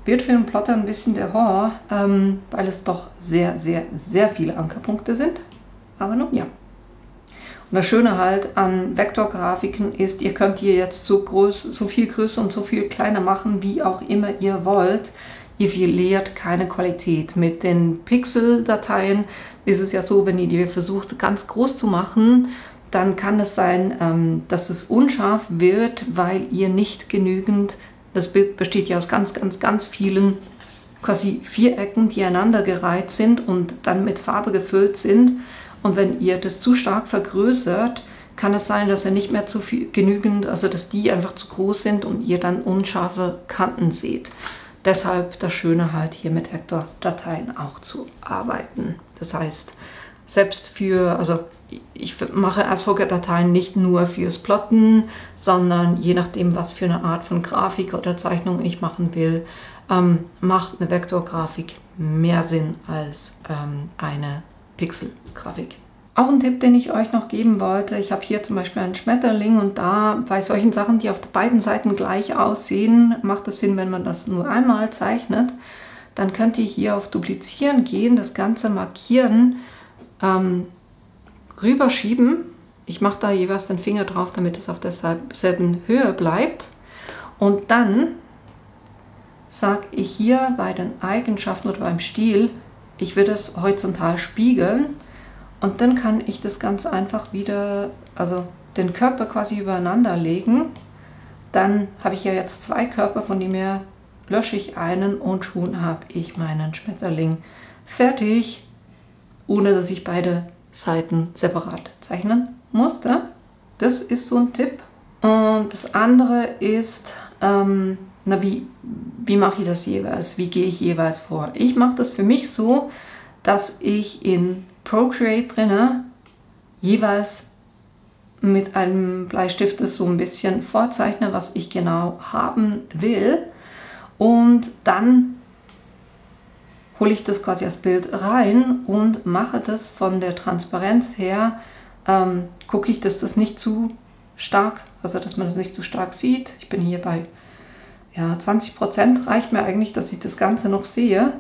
Bildfilm Plotter ein bisschen der Horror, weil es doch sehr, sehr, sehr viele Ankerpunkte sind. Aber nun ja. Und das Schöne halt an Vektorgrafiken ist, ihr könnt hier jetzt so viel größer und so viel kleiner machen, wie auch immer ihr wollt. Ihr verliert keine Qualität. Mit den Pixel-Dateien ist es ja so, wenn ihr die versucht ganz groß zu machen, dann kann es sein, dass es unscharf wird, weil ihr nicht genügend. Das Bild besteht ja aus ganz, ganz, ganz vielen quasi Vierecken, die aneinandergereiht sind und dann mit Farbe gefüllt sind. Und wenn ihr das zu stark vergrößert, kann es sein, dass ihr nicht mehr genügend, also dass die einfach zu groß sind und ihr dann unscharfe Kanten seht. Deshalb das Schöne halt hier mit Vektordateien auch zu arbeiten. Das heißt, selbst für, also ich mache SVG-Dateien nicht nur fürs Plotten, sondern je nachdem, was für eine Art von Grafik oder Zeichnung ich machen will, macht eine Vektorgrafik mehr Sinn als eine Pixelgrafik. Auch ein Tipp, den ich euch noch geben wollte, ich habe hier zum Beispiel einen Schmetterling und da bei solchen Sachen, die auf beiden Seiten gleich aussehen, macht es Sinn, wenn man das nur einmal zeichnet. Dann könnt ihr hier auf Duplizieren gehen, das Ganze markieren, rüberschieben. Ich mache da jeweils den Finger drauf, damit es auf derselben Höhe bleibt. Und dann sage ich hier bei den Eigenschaften oder beim Stil, ich will das horizontal spiegeln und dann kann ich das ganz einfach wieder, also den Körper quasi übereinander legen. Dann habe ich ja jetzt zwei Körper, von dem her lösche ich einen und schon habe ich meinen Schmetterling fertig, ohne dass ich beide Seiten separat zeichnen musste. Das ist so ein Tipp. Und das andere ist, wie mache ich das jeweils? Wie gehe ich jeweils vor? Ich mache das für mich so, dass ich in Procreate drinne jeweils mit einem Bleistift das so ein bisschen vorzeichne, was ich genau haben will. Und dann hole ich das quasi als Bild rein und mache das von der Transparenz her, gucke ich, dass das nicht zu stark, also dass man das nicht zu stark sieht. Ich bin hier bei 20% reicht mir eigentlich, dass ich das Ganze noch sehe.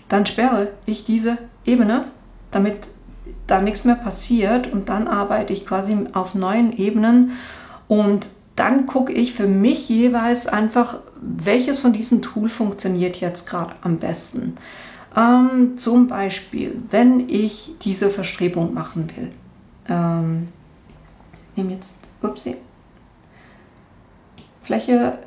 Dann sperre ich diese Ebene, damit da nichts mehr passiert und dann arbeite ich quasi auf neuen Ebenen und dann gucke ich für mich jeweils einfach, welches von diesen Tools funktioniert jetzt gerade am besten. Zum Beispiel, wenn ich diese Verstrebung machen will. Nehme jetzt, upsie, Fläche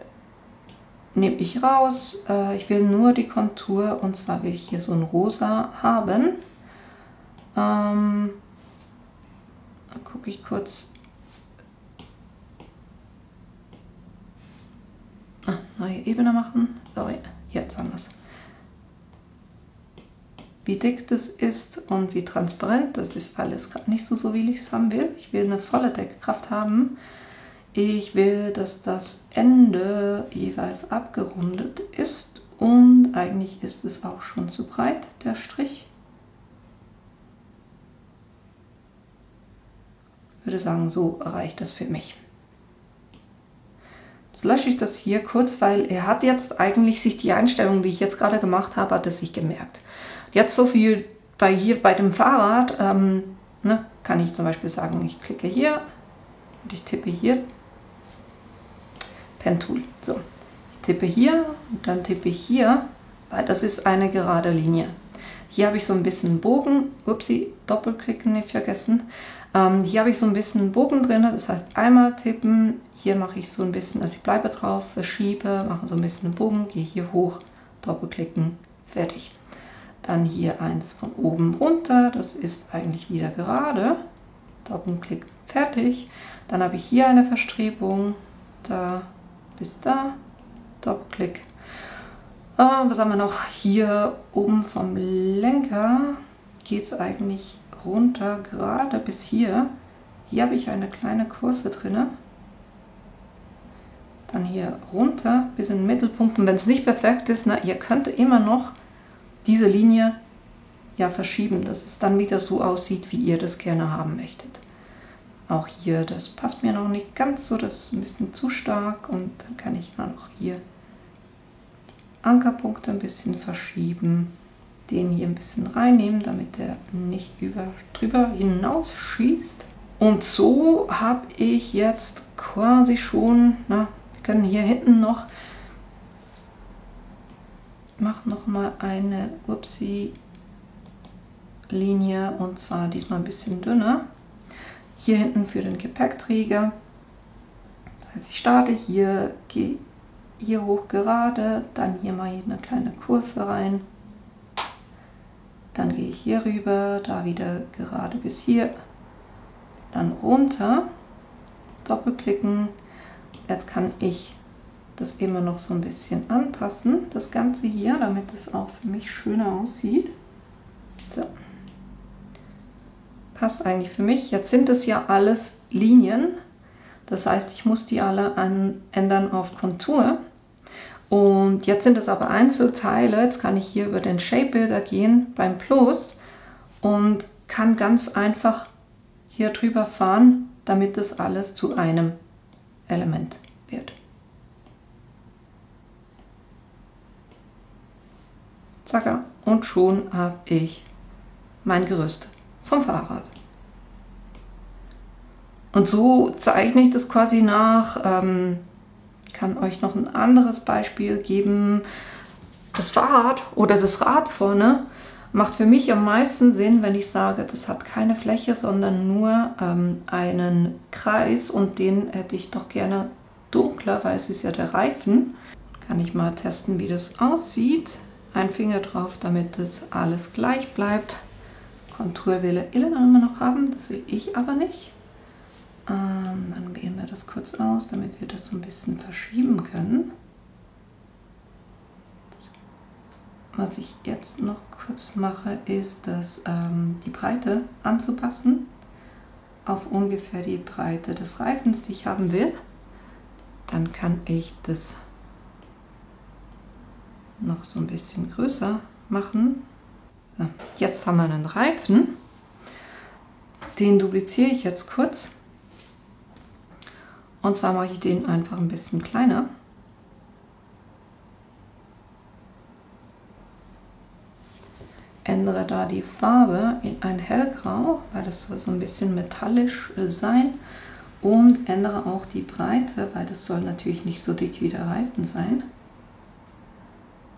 nehme ich raus. Ich will nur die Kontur, und zwar will ich hier so ein Rosa haben. Dann gucke ich kurz. Neue Ebene machen. Sorry, jetzt haben wir es. Wie dick das ist und wie transparent, das ist alles gerade nicht so, wie ich es haben will. Ich will eine volle Deckkraft haben. Ich will, dass das Ende jeweils abgerundet ist und eigentlich ist es auch schon zu breit, der Strich. Ich würde sagen, so reicht das für mich. Jetzt lösche ich das hier kurz, weil er hat jetzt eigentlich sich die Einstellung, die ich jetzt gerade gemacht habe, hat es sich gemerkt. Jetzt so viel hier bei dem Fahrrad, kann ich zum Beispiel sagen, ich klicke hier und ich tippe hier, Pen Tool. So, ich tippe hier und dann tippe ich hier, weil das ist eine gerade Linie. Hier habe ich so ein bisschen einen Bogen, upsie, doppelklicken nicht vergessen. Hier habe ich so ein bisschen einen Bogen drin, das heißt einmal tippen, hier mache ich so ein bisschen, also ich bleibe drauf, verschiebe, mache so ein bisschen einen Bogen, gehe hier hoch, doppelklicken, fertig. Dann hier eins von oben runter, das ist eigentlich wieder gerade, doppelklick, fertig. Dann habe ich hier eine Verstrebung, da bis da, doppelklick. Was haben wir noch? Hier oben vom Lenker geht es eigentlich runter, gerade bis hier. Hier habe ich eine kleine Kurve drin. Dann hier runter bis in den Mittelpunkt. Und wenn es nicht perfekt ist, ihr könnt immer noch diese Linie ja verschieben, dass es dann wieder so aussieht, wie ihr das gerne haben möchtet. Auch hier, das passt mir noch nicht ganz so, das ist ein bisschen zu stark. Und dann kann ich auch noch hier die Ankerpunkte ein bisschen verschieben. Den hier ein bisschen reinnehmen, damit der nicht drüber hinaus schießt. Und so habe ich jetzt quasi schon, wir können hier hinten noch, ich mache noch mal eine Linie und zwar diesmal ein bisschen dünner. Hier hinten für den Gepäckträger. Das heißt, ich starte hier, gehe hier hoch gerade, dann hier mal eine kleine Kurve rein. Dann gehe ich hier rüber, da wieder gerade bis hier, dann runter, doppelklicken. Jetzt kann ich das immer noch so ein bisschen anpassen, das Ganze hier, damit es auch für mich schöner aussieht. So. Passt eigentlich für mich. Jetzt sind es ja alles Linien, das heißt, ich muss die alle ändern auf Kontur. Und jetzt sind es aber Einzelteile. Jetzt kann ich hier über den Shape Builder gehen beim Plus und kann ganz einfach hier drüber fahren, damit das alles zu einem Element wird. Zack, und schon habe ich mein Gerüst vom Fahrrad. Und so zeichne ich das quasi nach. Kann euch noch ein anderes Beispiel geben. Das Fahrrad oder das Rad vorne macht für mich am meisten Sinn, wenn ich sage, das hat keine Fläche, sondern nur einen Kreis und den hätte ich doch gerne dunkler, weil es ist ja der Reifen. Kann ich mal testen, wie das aussieht. Ein Finger drauf, damit das alles gleich bleibt. Kontur will er immer noch haben, das will ich aber nicht. Dann wählen wir das kurz aus, damit wir das so ein bisschen verschieben können. Was ich jetzt noch kurz mache, ist, die Breite anzupassen auf ungefähr die Breite des Reifens, die ich haben will. Dann kann ich das noch so ein bisschen größer machen. So, jetzt haben wir einen Reifen. Den dupliziere ich jetzt kurz. Und zwar mache ich den einfach ein bisschen kleiner. Ändere da die Farbe in ein hellgrau, weil das soll so ein bisschen metallisch sein. und ändere auch die Breite, weil das soll natürlich nicht so dick wie der Reifen sein.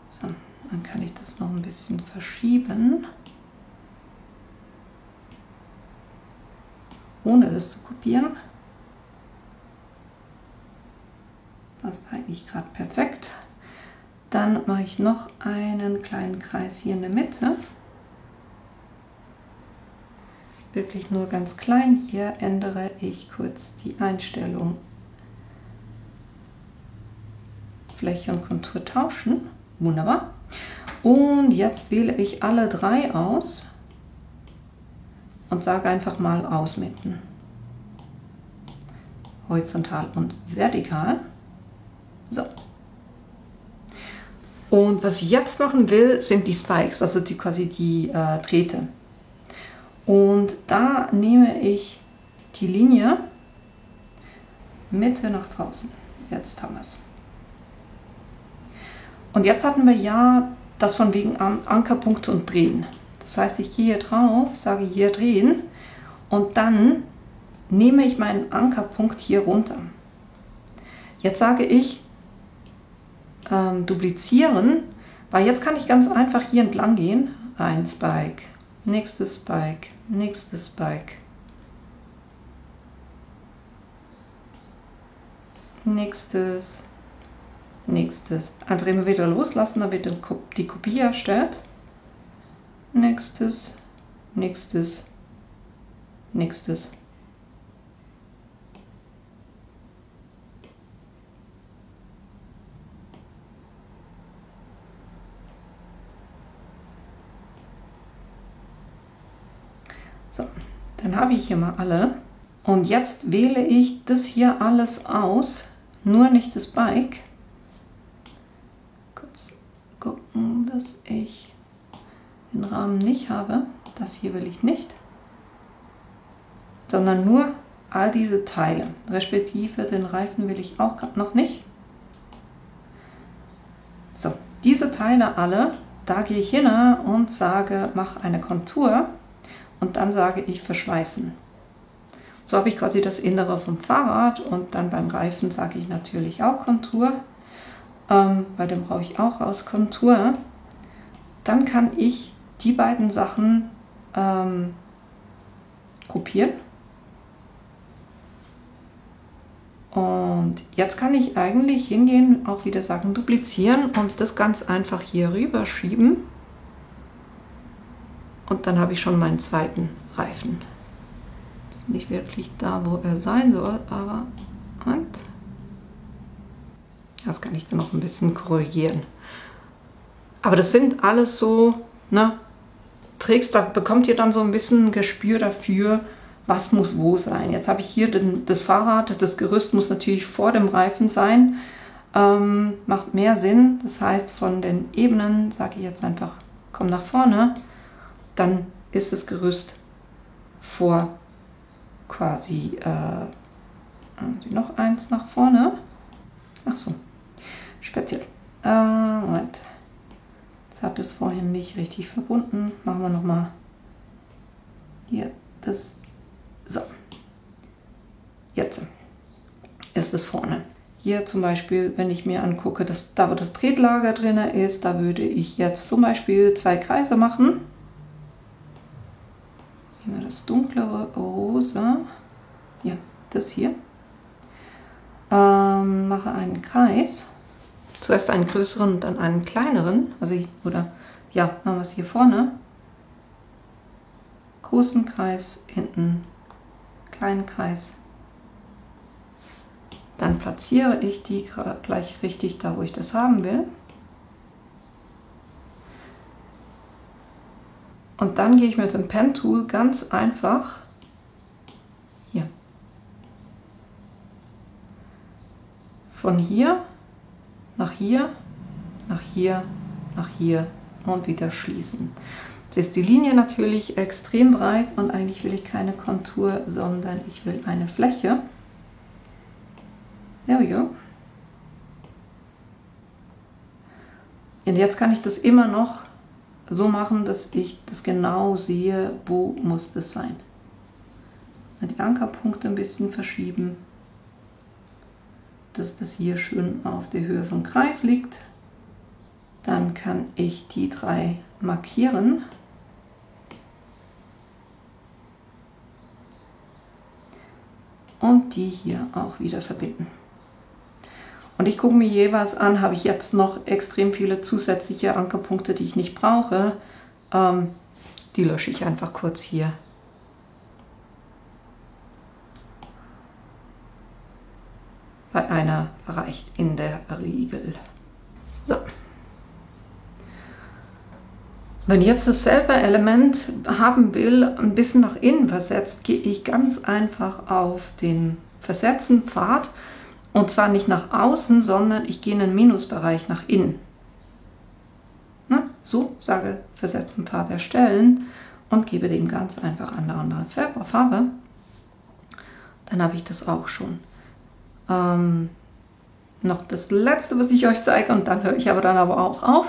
So, dann kann ich das noch ein bisschen verschieben, ohne das zu kopieren. Passt eigentlich gerade perfekt. Dann mache ich noch einen kleinen Kreis hier in der Mitte. Wirklich nur ganz klein. Hier ändere ich kurz die Einstellung Fläche und Kontur tauschen. Wunderbar. Und jetzt wähle ich alle 3 aus und sage einfach mal ausmitten. Horizontal und vertikal. So. Und was ich jetzt machen will, sind die Spikes, also quasi die Drähte. Und da nehme ich die Linie Mitte nach draußen. Jetzt haben wir es. Und jetzt hatten wir ja das von wegen Ankerpunkte und Drehen. Das heißt, ich gehe hier drauf, sage hier drehen und dann nehme ich meinen Ankerpunkt hier runter. Jetzt sage ich duplizieren, weil jetzt kann ich ganz einfach hier entlang gehen. Ein Spike, nächstes Spike, nächstes Spike, nächstes, nächstes. Einfach immer wieder loslassen, dann wird die Kopie erstellt. Nächstes, nächstes, nächstes. So, dann habe ich hier mal alle. Und jetzt wähle ich das hier alles aus, nur nicht das Bike. Kurz gucken, dass ich den Rahmen nicht habe. Das hier will ich nicht. Sondern nur all diese Teile. Respektive den Reifen will ich auch noch nicht. So, diese Teile alle, da gehe ich hin und sage, mach eine Kontur. Und dann sage ich verschweißen. So habe ich quasi das Innere vom Fahrrad und dann beim Reifen sage ich natürlich auch Kontur, weil den brauche ich auch aus Kontur. Dann kann ich die beiden Sachen kopieren. Und jetzt kann ich eigentlich hingehen, auch wieder sagen duplizieren und das ganz einfach hier rüber schieben. Und dann habe ich schon meinen zweiten Reifen. Ist nicht wirklich da, wo er sein soll, aber und das kann ich dann noch ein bisschen korrigieren. Aber das sind alles so Tricks, da bekommt ihr dann so ein bisschen ein Gespür dafür, was muss wo sein. Jetzt habe ich hier das Fahrrad, das Gerüst muss natürlich vor dem Reifen sein. Macht mehr Sinn. Das heißt, von den Ebenen sage ich jetzt einfach, komm nach vorne. Dann ist das Gerüst vor quasi noch eins nach vorne. Ach so, speziell. Moment. Jetzt hat es vorhin nicht richtig verbunden. Machen wir nochmal hier das. So. Jetzt ist es vorne. Hier zum Beispiel, wenn ich mir angucke, dass da wo das Tretlager drin ist, da würde ich jetzt zum Beispiel 2 Kreise machen. Nehmen wir das dunklere Rosa. Ja, das hier. Mache einen Kreis. Zuerst einen größeren und dann einen kleineren. Also machen wir es hier vorne. Großen Kreis, hinten kleinen Kreis. Dann platziere ich die gleich richtig da, wo ich das haben will. Und dann gehe ich mit dem Pen Tool ganz einfach hier von hier nach hier, nach hier, nach hier und wieder schließen. Jetzt ist die Linie natürlich extrem breit und eigentlich will ich keine Kontur, sondern ich will eine Fläche. There we go. Und jetzt kann ich das immer noch so machen, dass ich das genau sehe, wo muss das sein. Die Ankerpunkte ein bisschen verschieben, dass das hier schön auf der Höhe vom Kreis liegt. Dann kann ich die 3 markieren. Und die hier auch wieder verbinden. Und ich gucke mir jeweils an, habe ich jetzt noch extrem viele zusätzliche Ankerpunkte, die ich nicht brauche. Die lösche ich einfach kurz hier. Bei einer reicht in der Regel. So. Wenn ich jetzt dasselbe Element haben will, ein bisschen nach innen versetzt, gehe ich ganz einfach auf den Versetzen-Pfad. Und zwar nicht nach außen, sondern ich gehe in den Minusbereich nach innen. Na, so sage Versetzen-Pfad erstellen und gebe dem ganz einfach eine andere Farbe. Dann habe ich das auch schon. Noch das letzte, was ich euch zeige, und dann höre ich aber auch auf,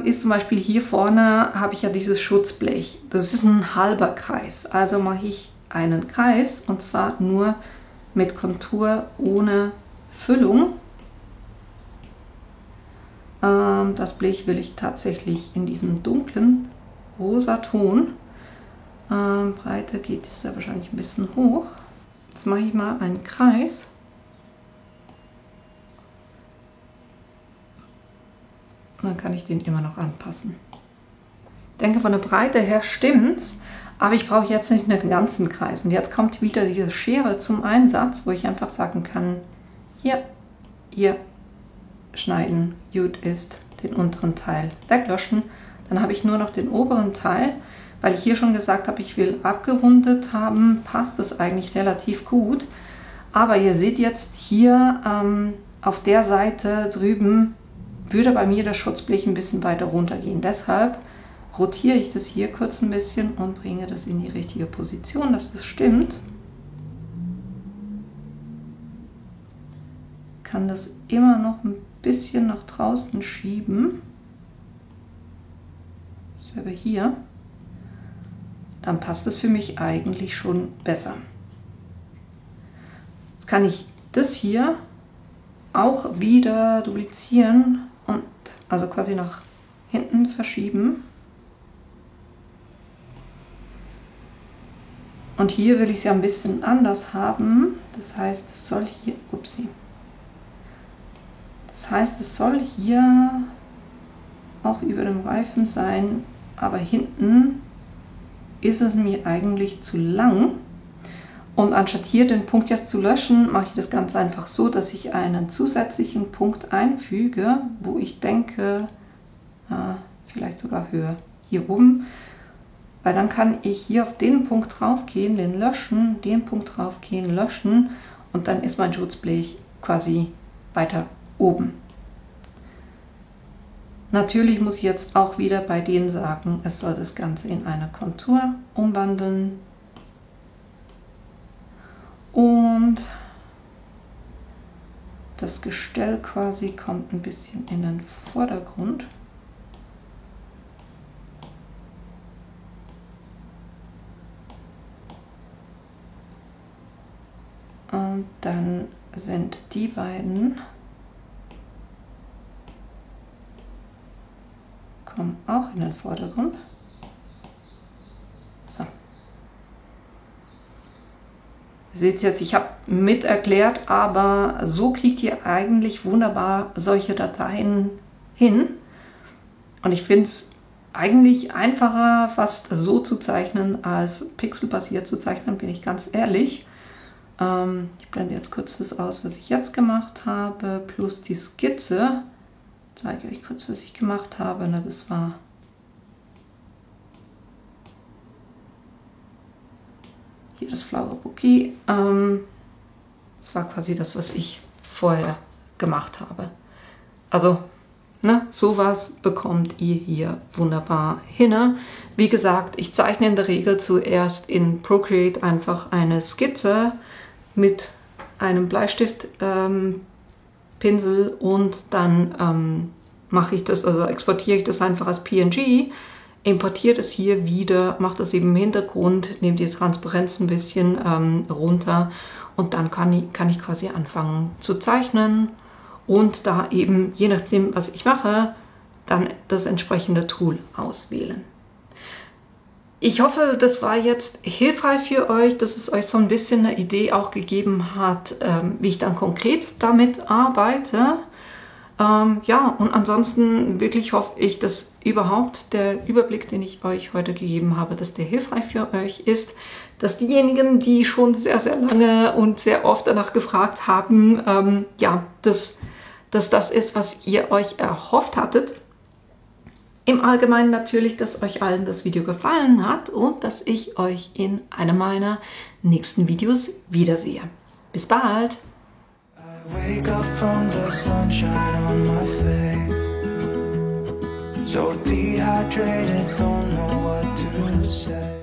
ist zum Beispiel hier vorne habe ich ja dieses Schutzblech. Das ist ein halber Kreis. Also mache ich einen Kreis und zwar nur mit Kontur ohne Füllung. Das Blech will ich tatsächlich in diesem dunklen rosa Ton. Breite geht es ja wahrscheinlich ein bisschen hoch. Jetzt mache ich mal einen Kreis. Dann kann ich den immer noch anpassen. Ich denke, von der Breite her stimmt's, aber ich brauche jetzt nicht einen ganzen Kreis. Und jetzt kommt wieder diese Schere zum Einsatz, wo ich einfach sagen kann, hier schneiden, gut ist, den unteren Teil weglöschen. Dann habe ich nur noch den oberen Teil, weil ich hier schon gesagt habe, ich will abgerundet haben, passt das eigentlich relativ gut. Aber ihr seht jetzt hier auf der Seite drüben, würde bei mir das Schutzblech ein bisschen weiter runter gehen. Deshalb rotiere ich das hier kurz ein bisschen und bringe das in die richtige Position, dass das stimmt. Kann das immer noch ein bisschen nach draußen schieben. Selber hier. Dann passt es für mich eigentlich schon besser. Jetzt kann ich das hier auch wieder duplizieren und also quasi nach hinten verschieben. Und hier will ich es ja ein bisschen anders haben. Das heißt, es soll hier, es soll hier auch über dem Reifen sein, aber hinten ist es mir eigentlich zu lang. Und anstatt hier den Punkt jetzt zu löschen, mache ich das ganz einfach so, dass ich einen zusätzlichen Punkt einfüge, wo ich denke, vielleicht sogar höher, hier oben. Weil dann kann ich hier auf den Punkt drauf gehen, den löschen, den Punkt drauf gehen, löschen und dann ist mein Schutzblech quasi weiter oben. Natürlich muss ich jetzt auch wieder bei denen sagen, es soll das Ganze in eine Kontur umwandeln. Und das Gestell quasi kommt ein bisschen in den Vordergrund. Und dann sind die beiden kommen auch in den Vordergrund. So. Ihr seht jetzt, ich habe mit erklärt, aber so kriegt ihr eigentlich wunderbar solche Dateien hin. Und ich finde es eigentlich einfacher, fast so zu zeichnen, als pixelbasiert zu zeichnen, bin ich ganz ehrlich. Ich blende jetzt kurz das aus, was ich jetzt gemacht habe, plus die Skizze. Ich zeige euch kurz, was ich gemacht habe. Na, das war hier das Flower Bouquet. Das war quasi das, was ich vorher gemacht habe. Also, ne, sowas bekommt ihr hier wunderbar hin. Wie gesagt, ich zeichne in der Regel zuerst in Procreate einfach eine Skizze mit einem Bleistiftpinsel und dann mache ich das, also exportiere ich das einfach als PNG importiert es hier wieder, macht das eben im Hintergrund, nehmt die Transparenz ein bisschen runter und dann kann ich quasi anfangen zu zeichnen und da eben, je nachdem, was ich mache, dann das entsprechende Tool auswählen. Ich hoffe, das war jetzt hilfreich für euch, dass es euch so ein bisschen eine Idee auch gegeben hat, wie ich dann konkret damit arbeite. Ja, und ansonsten wirklich hoffe ich, dass überhaupt der Überblick, den ich euch heute gegeben habe, dass der hilfreich für euch ist, dass diejenigen, die schon sehr, sehr lange und sehr oft danach gefragt haben, ja, dass das ist, was ihr euch erhofft hattet. Im Allgemeinen natürlich, dass euch allen das Video gefallen hat und dass ich euch in einem meiner nächsten Videos wiedersehe. Bis bald! I wake up from the sunshine on my face, so dehydrated, don't know what to say.